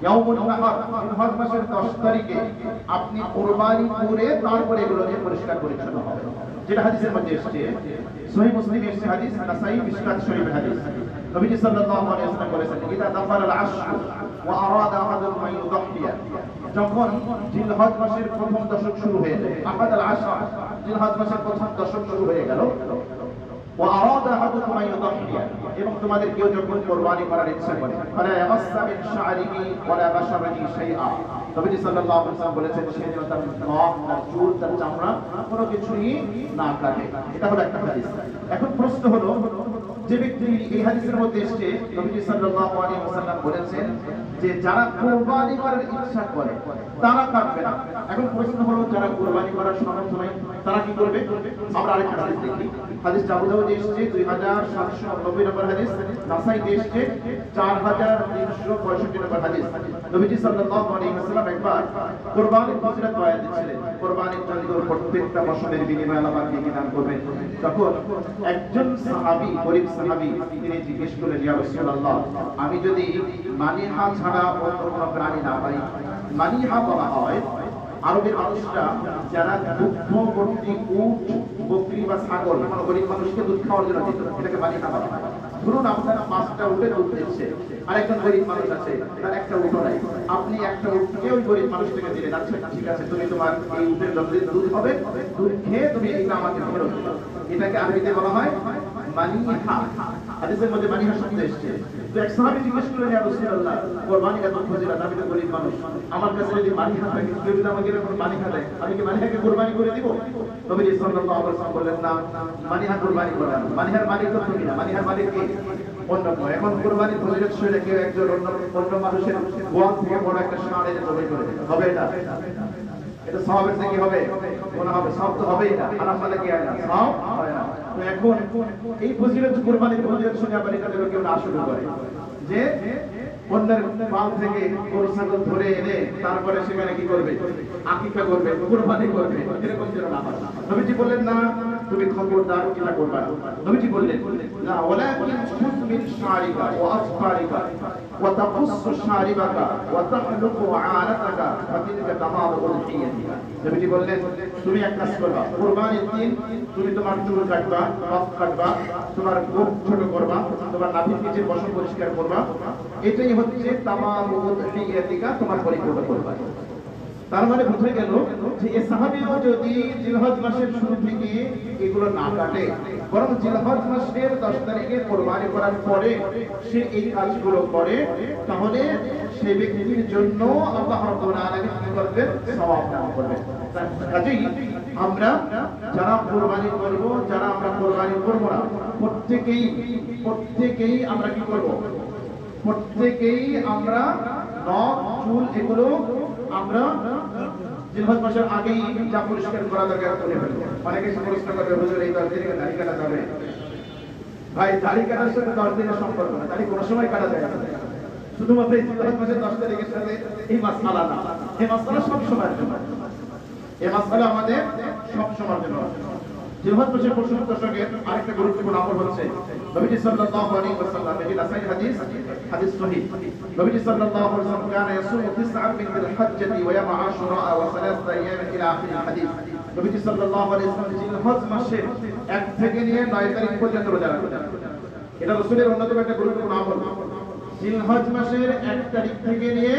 ইয়াউমুন নাহর জিলহজ মাসের 10 তারিখে আপনি কুরবানি করে তারপরে এগুলো দিয়ে পরিষ্কার পরিচ্ছন্ন হবে যেটা হাদিসের মধ্যে এসেছে সহিহ মুসলিমের এসেছে হাদিস নাসাঈ মিশকাত শরীফের হাদিস নবীজি সাল্লাল্লাহু আলাইহি ওয়াসাল্লাম বলেছেন ইদা দাখালা আল-আশর ওয়া আরাদা আহাদুকুম আন ইউদাহহিয়া যখন জিলহজ মাসের প্রথম দশক শুরু হয়ে যায় আহাদ আল-আশর জিলহজ মাসের প্রথম দশক শুরু হয়ে গেল ওয়া আরাদা আহাদুকুম আন ইউদাহহিয়া এবং তোমাদের কেউ যখন কুরবানি করার ইচ্ছা করে ফালা ইয়ামাসসা মিন শা'রিহি ওয়ালা বাশারিহি শাইআ নবীজি সাল্লাল্লাহু আলাইহি ওয়াসাল্লাম বলেছেন সে যেন তার নখ তার চুল তার চামড়া কোনো কিছুই না কাটে এটা হলো একটা হাদিস এখন প্রশ্ন হলো যে ব্যক্তি এই হাদিসের মধ্যে এসেছে নবী সাল্লাল্লাহু আলাইহি ওয়াসাল্লাম বলেছেন যে যারা কুরবানি করার ইচ্ছা করে তারা কাটবে না। এখন প্রশ্ন হলো যারা কুরবানি করার সামর্থ্য নাই তারা কি করবে? আমরা আরেকটা হাদিস দেখি। হাদিস আবু দাউদে এসেছে 2790 নম্বর হাদিস, নাসাইতে এসেছে 4365 নম্বর হাদিস। নবীজি সাল্লাল্লাহু আলাইহি ওয়াসাল্লাম একবার কুরবানির ফজিলত বয়ান দিচ্ছিলেন। কুরবানির জন্য প্রত্যেকটা ফসলের বিনিময়ে আল্লাহ পাক কি দান করবেন। তখন একজন সাহাবী, গরীব সাহাবী, তিনি জিজ্ঞেস করলেন, ইয়া রাসূলুল্লাহ, আমি যদি মানিহা ছাড়া অন্য কোনো প্রাণী না পাই। মানিহা বলা হয় আরবের মানুষরা যারা দুগ্ধবর্তী উট, বকরি বা ছাগল কোনো গরিব মানুষকে দুধ খাওয়ার জন্য দিত, এটাকে মানিহা বলা হয়। ধরুন আপনার 5টা উটে দুধ দিচ্ছে, আরেকজন গরিব মানুষ আছে তার একটা উটও নাই, আপনি একটা উটকে ওই গরিব মানুষটাকে দিলেন, আচ্ছা ঠিক আছে তুমি তোমার এই উটের যতদিন দুধ হবে দুধ খেয়ে তুমি এটা আমাকে ফেরত দিও। এটাকে আরবিতে বলা হয় মানিহা। হাদিসের মধ্যে মানিহা শব্দ এসেছে। তো এক সাহাবী জিজ্ঞেস করলেন, ইয়া রাসূলুল্লাহ, কুরবানি এত ফজিলত, আমি তো গরিব মানুষ, আমার কাছে যদি মানিহা থাকে, কেউ যদি আমাকে এরকম মানিহা দেয়, আমি কি মানিহাকে কুরবানি করে দিব? নবী সাল্লাল্লাহু আলাইহি ওয়াসাল্লাম বললেন, না, মানিহা কুরবানি করা না, মানিহার মালিক তো তুমি না, মানিহার মালিক কে? অন্য কেউ। এখন কুরবানির ফজিলত শুনে কেউ একজন অন্য মানুষের গোয়াল থেকে বড় একটা ষাঁড় এনে জবাই করে দিল, হবে এটা? এটা সওয়াবের থেকে হবে? মনে হবে সওয়াব তো হবেই না, আর আমাদের কি হয় না, সওয়াব হয় না। তো এখন এই ফজিলত, কুরবানির ফজিলত শুনে আবার এটা কেউ না শুরু করে যে অন্যের মাল থেকে গরু ছাগল ধরে এনে তারপরে সেখানে কি করবে, আকিকা করবে, কুরবানি করবে, এরকম যেন না হয়। নবীজি বললেন, না, তুমি খবরদার এটা করবে না। নবীজি বললেন, না, ওয়ালাকিন খুয মিন শারিকা ওয়া আসফারিকা ওয়া তাকুসসু শারিবাকা ওয়া তাহলুকু আনাতাকা ফাতিলকা তামামু উযহিয়াতিকা। নবীজি বললেন, তুমি এক কাজ করবা, কুরবানির দিন তুমি তোমার চুল কাটবা, নখ কাটবা, তোমার গোঁফ ছোট করবা, তোমার নাভির নিচের পশম পরিষ্কার করবা, এটাই হচ্ছে তামামু উযহিয়াতিকা, তোমার পরিপূর্ণ কুরবানি। তার মানে বুঝে গেল যে এই সাহাবীও যদি জিলহজ মাসের শুরু থেকে এগুলো না কাটে, বরং জিলহজ মাসের 10 তারিখে কুরবানি করার পরে সে এই কাজগুলো করে, তাহলে সেই ব্যক্তির জন্য আল্লাহ রাব্বুল আলামিন কি করবেন, সওয়াব দান করবেন। কাজেই আমরা যারা কুরবানি করব, যারা আমরা কুরবানি করব না, প্রত্যেকেই আমরা কি করব, প্রত্যেকেই আমরা নখ, চুল এগুলো আমরা জিলহজ মাসের আগেই যা পরিষ্কার করা দরকার করে ফেলবো। অনেকে প্রশ্ন করবে, হুজুর এই 10 দিনে দাড়ি কাটা যাবে? ভাই, দাড়ি কাটার সাথে 10 দিনের সম্পর্ক না, দাড়ি কোনো সময় কাটা যায় না। শুধুমাত্র এই জিলহজ মাসের 10 তারিখের সাথে এই মাসআলা না, এই মাসআলা সব সময়ের জন্য, এই মাসআলা আমাদের সব সময়ের জন্য। জিলহজ মাসের 65 দশকের আরেকটা গুরুত্বপূর্ণ আমল হচ্ছে নবীজি সাল্লাল্লাহু আলাইহি ওয়াসাল্লাম, এটি নাসাই হাদিস সহিহ। নবীজি সাল্লাল্লাহু আলাইহি ওয়াসাল্লাম কানা ইয়াসুমু 9 মিন যিল-হিজ্জাতি ওয়া ইয়াম আশুরা ওয়া 3 আইয়াম ইলা আখির হাদিস। নবীজি সাল্লাল্লাহু আলাইহি ওয়াসাল্লাম জিলহজ মাসের 1 থেকে নিয়ে 9 তারিখ পর্যন্ত রোজা রাখতেন। এটা রাসূলের অন্যতম একটা গুরুত্বপূর্ণ আমল। জিলহজ মাসের 1 তারিখ থেকে নিয়ে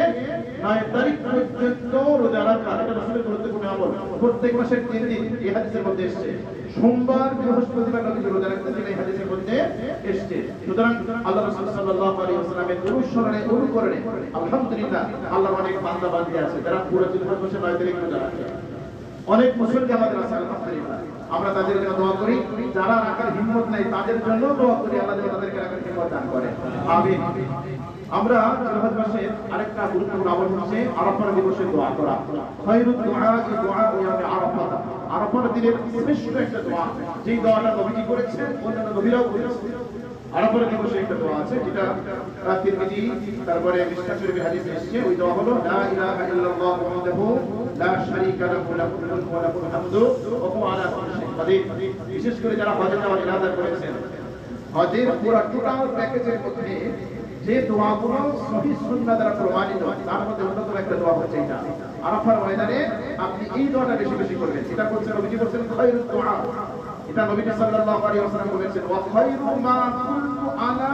9 তারিখ পর্যন্ত রোজা রাখা, এটা রাসূলের গুরুত্বপূর্ণ আমল। প্রত্যেক মাসের 3 দিন এই হাদিসের মধ্যে এসেছে। সোমবার, বৃহস্পতিবার নবীজি রোজা রাখতেন, এই হাদিসের মধ্যে এসেছে। সুতরাং আল্লাহ রাসূল সাল্লাল্লাহু আলাইহি ওয়াসাল্লামের অনুকরণে আলহামদুলিল্লাহ আল্লাহর অনেক বান্দা বান্দী আছে যারা পুরো জিলহজ মাসের 9 তারিখ রোজা রাখে। অনেক মুসলিম আমাদের আছে আলহামদুলিল্লাহ, আমরা তাদের জন্য দোয়া করি। যারা রাখার হিম্মত নাই তাদের জন্য দোয়া করি, আল্লাহ যেন তাদেরকে রাখার হিম্মত দান করে, আমিন। আমরা জিলহজ মাসে আরেকটা গুরুত্বপূর্ণ আমল হচ্ছে আরাফার দিবসে দোয়া করা। খায়রুদ দুআ দুআ ইয়াউম আরাফা, আরাফার দিনের শ্রেষ্ঠ একটা দোয়া, যেই দোয়াটা নবীজি করেছেন, অন্যান্য নবীরাও করেছেন। আরাফার দিবসে একটা দোয়া আছে যেটা তিরমিজি, তারপরে মিশকাত শরীফের হাদিসে এসেছে। ওই দোয়া হলো লা ইলাহা ইল্লাল্লাহু ওয়াহদাহু লা শারীকা লাহু লাহুল মুলকু ওয়া লাহুল হামদু ওয়া হুয়া আলা কুল্লি শাইইন কাদির। বিশেষ করে যারা হজে যাওয়ার ইরাদা করেছেন, হজের পুরো টোটাল প্যাকেজের মধ্যে যে দোয়াগুলো সহিহ সুন্নাহ দ্বারা প্রমাণিত, তার মধ্যে অন্যতম একটা দোয়া হচ্ছে এটা। আরাফার ময়দানে আপনি এই দোয়াটা বেশি বেশি করবেন। এটা বলছেন নবীজি বলছেন খায়রুদ দুআ, এটা নবীজি সাল্লাল্লাহু আলাইহি ওয়াসাল্লাম বলেছেন ওয়া খায়রু মা কুনতু আনা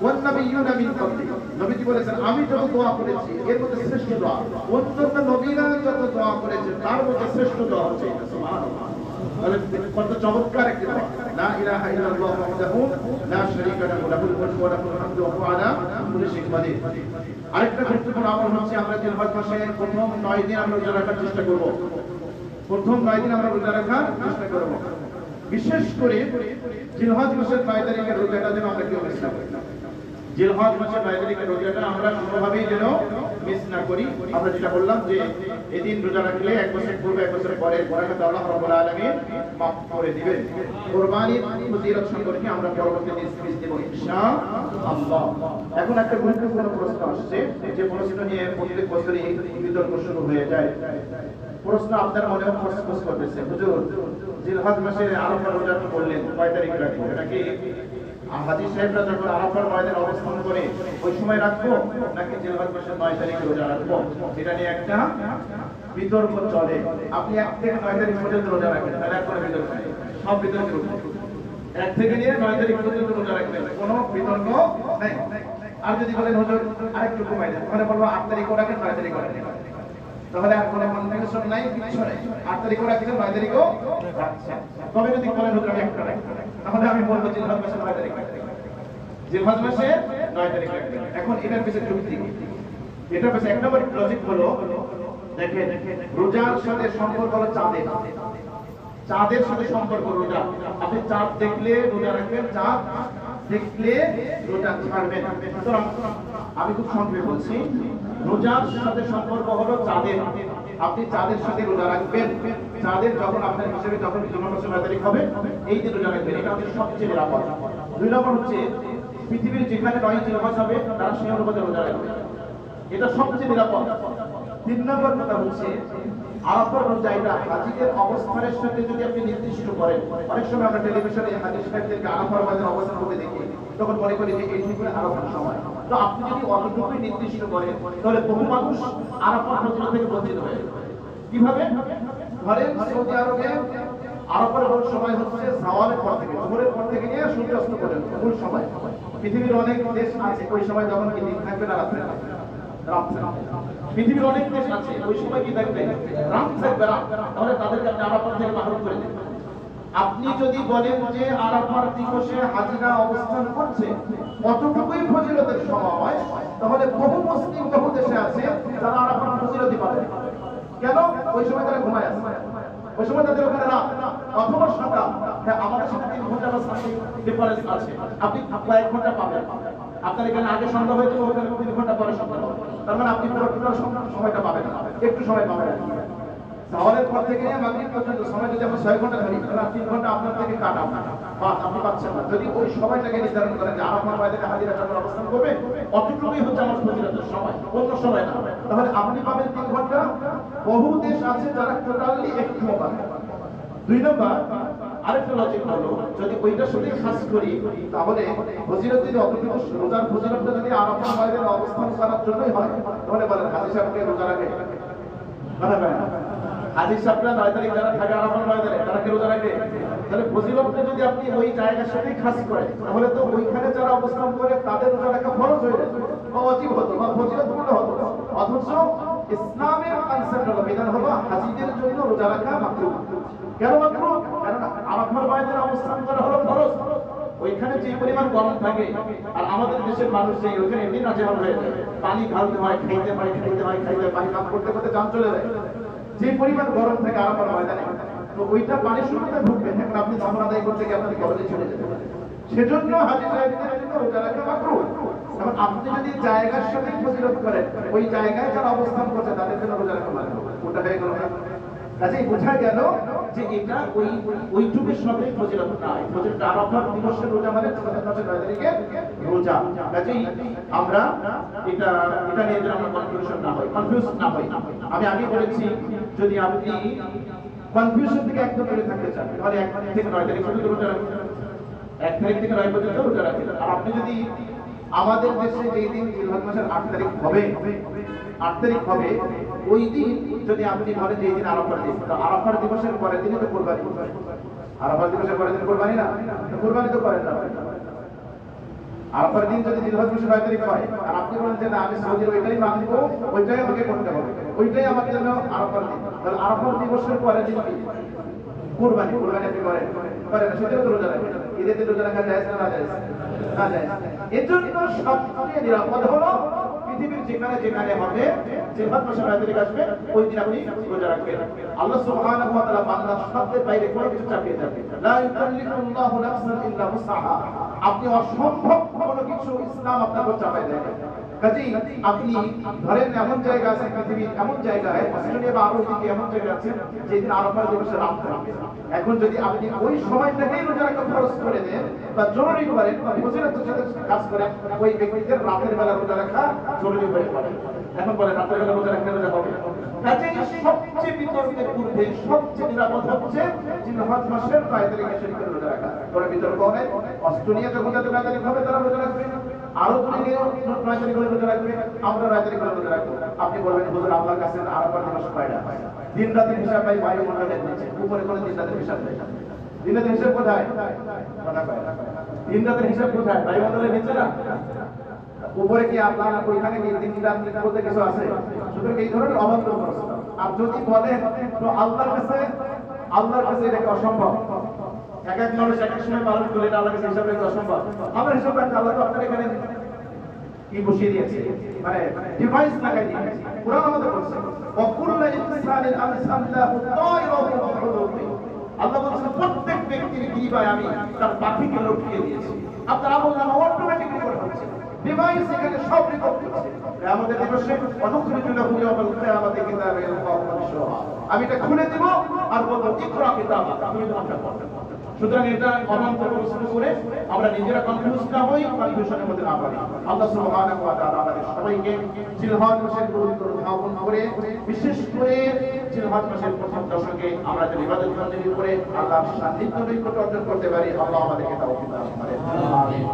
ওয়ান নাবিয়্যুনা মিন ক্বাবলি। নবীজি বলেছেন আমি যত দোয়া করেছি এর মধ্যে শ্রেষ্ঠ দোয়া, অন্যান্য নবীরা যত দোয়া করেছেন তার মধ্যে শ্রেষ্ঠ দোয়া হচ্ছে এটা। সুবহানাল্লাহ, তাহলে কত চমৎকার একটা দোয়া, লা ইলাহা ইল্লাল্লাহু ওয়াহদাহু লা শারীকা লাহু লাহুল মুলকু ওয়া লাহুল হামদু ওয়া হুয়া আলা কুল্লি শাইইন কাদির। আরেকটা গুরুত্বপূর্ণ আমল হচ্ছে আমরা জিলহজ মাসের প্রথম 9 দিন আমরা রোজা রাখার চেষ্টা করব। প্রথম 9 দিন আমরা রোজা রাখার চেষ্টা করব। বিশেষ করে জিলহজ মাসের 9 তারিখের রোজাটা যেন আমরা কেউ মিস না করি। জিলহজ মাসের 9 তারিখের রোজাটা আমরা কোনোভাবেই যেন মিস না করি। আমরা যেটা বললাম যে এই দিন রোজা রাখলে এক বছর পূর্বে এক বছর পরে বরকত আল্লাহ রাব্বুল আলামিন মাফ করে দিবেন। কুরবানির ফজিলত সম্পর্কে আমরা পরবর্তী নিউজ দেব ইনশাআল্লাহ। এখন একটা গুরুত্বপূর্ণ প্রশ্ন আসছে, যে প্রশ্ন নিয়ে প্রত্যেক বছরই বিতর্ক শুরু হয়ে যায়। প্রশ্ন আপনার মনেও খসখস করতেছে, হুজুর জিলহজ মাসের আরাফা রোজা তো বললেন 9 তারিখে রাখবো, এটা কি হাজী সাহেবরা যখন আরাফার ময়দানে অবস্থান করে ওই সময় রাখবো নাকি জিলহজ মাসের 9 তারিখে রোজা রাখবো? এটা নিয়ে একটা বিতর্ক চলে। আপনি 1 থেকে 9 তারিখ পর্যন্ত রোজা রাখবেন, তাহলে আর কোনো বিতর্ক নেই, সব বিতর্ক উঠবে। 1 থেকে নিয়ে 9 তারিখ পর্যন্ত রোজা রাখবেন, কোনো বিতর্ক নেই। আর যদি বলেন হুজুর আরেকটু কমাই দেন, তাহলে বলবো 8 তারিখও রাখেন 9 তারিখও রাখেন, তাহলে আর কোনো কনফিউশন নাই, কিছু নাই। 8 তারিখও রাখছেন 9 তারিখও রাখছেন। তবে যদি বলেন হুজুর আমি একটা রাখবো, তাহলে আমি বলবো জিলহজ মাসের 9 তারিখ রাখবেন, জিলহজ মাসে 9 তারিখ রাখবেন। এখন এটার পিছনে যুক্তি কি? এটার পিছনে এক নম্বর লজিক হলো, দেখেন রোজার সাথে সম্পর্ক হলো চাঁদের, চাঁদের সাথে সম্পর্ক রোজা। আপনি চাঁদ দেখলে রোজা রাখবেন, চাঁদ দেখলে রোজা ছাড়বেন। সুতরাং আমি খুব সংক্ষেপে বলছি, রোজার সাথে সম্পর্ক হলো চাঁদের। আপনি চাঁদের সাথে রোজা রাখবেন, চাঁদের যখন আপনার হিসেবে যখন জিলহজ মাসের 9 তারিখ হবে এই দিন রোজা রাখবেন, এটা হচ্ছে সবচেয়ে নিরাপদ। 2 নম্বর হচ্ছে পৃথিবীর যেখানে 9 জিলহজ হবে তারা সেই অনুপাতে রোজা রাখবে, এটা সবচেয়ে নিরাপদ। 3 নম্বর কথা হচ্ছে আরাফার রোজা, এটা হাজীদের অবস্থানের সাথে যদি আপনি নির্দিষ্ট করেন। অনেক সময় আমরা টেলিভিশনে হাজী সাহেবদেরকে আরাফার ময়দানে অবস্থান করতে দেখি, তখন মনে করি যে এইটুকু আরাফার সময়। তো আপনি যদি অতটুকুই নির্দিষ্ট করেন তাহলে বহু মানুষ আরাফার ফজিলত থেকে বঞ্চিত হয়ে যাবে। কিভাবে? ধরেন সৌদি আরবে আরাফার সময় হচ্ছে যাওয়ালের পর থেকে, জোহরের পর থেকে নিয়ে সূর্যাস্ত পর্যন্ত মূল সময়। পৃথিবীর অনেক দেশ আছে ওই সময় যখন কি দিন থাকবে না রাত্রে থাকবে, পৃথিবীর অনেক দেশ আছে ওই সময় কি থাকবে, রাত থাকবে না, তাহলে তাদেরকে আপনি আরাফাত থেকে মাহরুম করে দেবেন। আপনি যদি বলেন যে আরাফার দিবসে হাজীরা অবস্থান করছে কতটুকুই ফজিলতের সময়, তাহলে বহু মুসলিম বহু দেশে আছে যারা আরাফার ফজিলতই পাবে। কেন? ওই সময় তারা ঘুমায় আছে, ওই সময় তাদের ওখানে রাত অথবা সকাল। হ্যাঁ, আমাদের সাথে 3 ঘন্টা বা ডিফারেন্স আছে, আপনি কয়েক ঘন্টা পাবেন। আপনার এখানে আগে সন্ধ্যা হয়েছে, ওখানে 3 ঘন্টা পরে সন্ধ্যা হবে, তার মানে আপনি পুরো সময়টা পাবেন না, একটু সময় পাবেন। যাওয়ালের পর থেকে মাগরিব পর্যন্ত সময় যদি আমরা 6 ঘন্টা ধরি, তাহলে 3 ঘন্টা আপনার থেকে কাটা আপনি পাচ্ছেন না। যদি ওই সময়টাকে নির্ধারণ করেন যে আরাফার ময়দানে হাজীরা যখন অবস্থান করবে অতটুকুই হচ্ছে আমার ফজিলতের সময়, অন্য সময় না, তাহলে আপনি পাবেন 3 ঘন্টা। বহু দেশ আছে যারা টোটালি একটু পাবে। 2 নম্বর আরেকটা লজিক হলো, যদি ওইটার সাথে খাস করি তাহলে ফজিলত যদি অতটুকু রোজার ফজিলতটা যদি আরাফার ময়দানে অবস্থান করার জন্যই হয়, তাহলে বলেন হাজী সাহেবকে রোজা রাখে মানে হাজী সাহেবরা 9 তারিখ যারা থাকে আরাফার ময়দানে তারা কি রোজা রাখে? তাহলে ফজিলতটা যদি আপনি ওই জায়গার সাথে খাস করেন তাহলে তো ওইখানে যারা অবস্থান করে তাদের রোজা রাখা ফরজ হয়ে যাবে বা ওয়াজিব হতো বা ফজিলতপূর্ণ হতো। অথচ ইসলামের কনসেপ্ট হলো, বিধান হলো হাজীদের জন্য রোজা রাখা মাকরুহ। কেন মাকরুহ? কারণ আরাফার ময়দানে অবস্থান করা হলো ফরজ। ওইখানে যে পরিমাণ গরম থাকে, আর আমাদের দেশের মানুষ যে ওইখানে এমনি নাজেহাল হয়ে যায়, পানি ঢালতে হয়, খাইতে হয়, পানি কাম করতে করতে জান চলে যায়, যে পরিমাণ গরম থাকে আরাফার ময়দানে, তো ওইটা পানি শুরুতে ঢুকবে, এখন আপনি জামান আদায় করতে গিয়ে আপনি কলেজে চলে যেতে পারেন। সেজন্য হাজী সাহেবদের জন্য রোজা রাখা মাকরুহ। এখন আপনি যদি জায়গার সাথে ফজিলত করেন, ওই জায়গায় যারা অবস্থান করছে তাদের জন্য রোজা রাখা মাকরুহ, ওটা হয়ে গেল না। কাজেই বোঝা গেল যে এটা ওইটুকুর সাথে ফজিলত নয়। ফজিলত আরাফার দিবসের রোজা মানে জিলহজ মাসের 9 তারিখে রোজা। কাজেই আমরা এটা নিয়ে যেন আমরা কনফিউজ না হই। আমি আগে বলেছি, যদি আপনি কনফিউশন থেকে একদম দূরে থাকতে চান তাহলে 1 তারিখ থেকে 9 তারিখ পর্যন্ত রোজা রাখুন, 1 তারিখ থেকে 9 পর্যন্ত রোজা রাখুন। আর আপনি যদি আমাদের দেশে যেই দিন জিলহজ মাসের 8 তারিখ হবে, 8 তারিখ হবে, ওই দিন যদি আপনি ধরেন যে এই দিন আরাফার দিন, তো আরাফার দিবসের পরের দিনই তো কুরবানি। আরাফার দিবসের পরের দিন কুরবানি না, কুরবানি তো করেন না। আরাফার দিন যদি জিলহজ মাসের 9 তারিখ হয় আর আপনি বলেন যে না আমি সৌদির ওইটাই মানব, ওইটাই আমাকে করতে হবে, ওইটাই আমার জন্য আরাফার দিন, তাহলে আরাফার দিবসের পরের দিন কি কুরবানি? কুরবানি আপনি করেন না, সেটাও তো রোজা রাখেন। ঈদের দিন রোজা রাখা যায় না? না যায়। এর জন্য সবচেয়ে নিরাপদ হলো পৃথিবীর যেখানে যেখানে হবে জিলহজ মাসে 9 তারিখ আসবে ওই দিন আপনি রোজা রাখবেন। আল্লাহ সুবহানাহু ওয়া তাআলা বান্দার শব্দের বাইরে কোনো কিছু চাপিয়ে যাবে লা ইউকাল্লিফুল্লাহু নাফসান ইল্লা উসআহা। আপনি অসম্ভব কোনো কিছু ইসলাম আপনার উপর চাপিয়ে দেবে। কাজেই আপনি ধরেন এমন জায়গা আছে পৃথিবীর এমন জায়গায় অস্ট্রেলিয়া বা আরো দিকে এমন জায়গা আছে যেদিন আরাফার দিবসে রাত থাকে। এখন যদি আপনি ওই সময়টাকেই রোজা রাখা ফরজ করে দেন বা জরুরি করেন বা ফজিলতের সাথে কাজ করেন, ওই ব্যক্তিদের রাতের বেলা রোজা রাখা জরুরি হয়ে পড়ে। এখন বলে রাতের বেলা রোজা রাখলে রোজা হবে। কাজেই সবচেয়ে বিতর্কের ঊর্ধ্বে সবচেয়ে নিরাপদ হচ্ছে জিলহজ মাসের 9 তারিখে শরীকে রোজা রাখা। কোনো বিতর্ক নেই। অস্ট্রেলিয়াতে রোজা 9 তারিখ হবে, তারা রোজা রাখবে। আরো দূরে গিয়ে 9 তারিখ রোজা রাখবে, আমরা 9 তারিখ রোজা রাখবো। আপনি বলবেন হুজুর আল্লাহর কাছে আরাফার দিবস কয়টা? দিন রাতের হিসাব ভাই বায়ুমণ্ডলের নিচে, উপরে কোনো দিন রাতের হিসাব নেই। দিন রাতের হিসাব কোথায়? দিন রাতের হিসাব কোথায়? বায়ুমণ্ডলের নিচে না? উপরে কি আপনার ওইখানে কি দিন রাত বলতে কিছু আছে? শুধু এই ধরনের অবান্তর প্রশ্ন। আর যদি বলেন তো আল্লাহর কাছে এটা কি অসম্ভব? এক এক মানুষ এক এক সময় পালন করে, এটা আল্লাহর কাছে হিসাব রাখতে অসম্ভব। আমার হিসাব রাখতে আল্লাহ তো আপনার এখানে কি বসিয়ে দিয়েছে, মানে ডিভাইস লাগাই দিয়েছে। কুরআন আমাদের বলছে ওয়াকুল্লু ইনসানিন আলসামনাহু তায়রাহু ফি উনুকি। আল্লাহ বলেন প্রত্যেক ব্যক্তির গিবায় আমি তার পাখিকে লটকিয়ে দিয়েছি। আপনার আমলনামা অটোমেটিক্যালি করে হচ্ছে, ডিভাইস এখানে সব রেকর্ড করছে। আমাদের দিবসে অনুখরিত লাহু ইয়াউমাল কিয়ামাতি কিতাবা ইয়ালকাহু মানশুরা। আমি এটা খুলে দেব আর বলবো ইকরা কিতাবা, তুমি তোমারটা পড়ো। সুতরাং এটা অবান্তর প্রশ্ন করে আমরা নিজেরা কনফিউজ না হই, কনফিউশনের মধ্যে না পড়ি। আল্লাহ সুবহানাহু ওয়া তাআলা আমাদের সবাইকে জিলহজ মাসের পবিত্র উদ্যাপন করে, বিশেষ করে জিলহজ মাসের প্রথম দশকে আমরা যে ইবাদত বন্দেগী করে আল্লাহর সান্নিধ্য নৈকট্য অর্জন করতে পারি, আল্লাহ আমাদেরকে তৌফিক দান করেন। আমিন।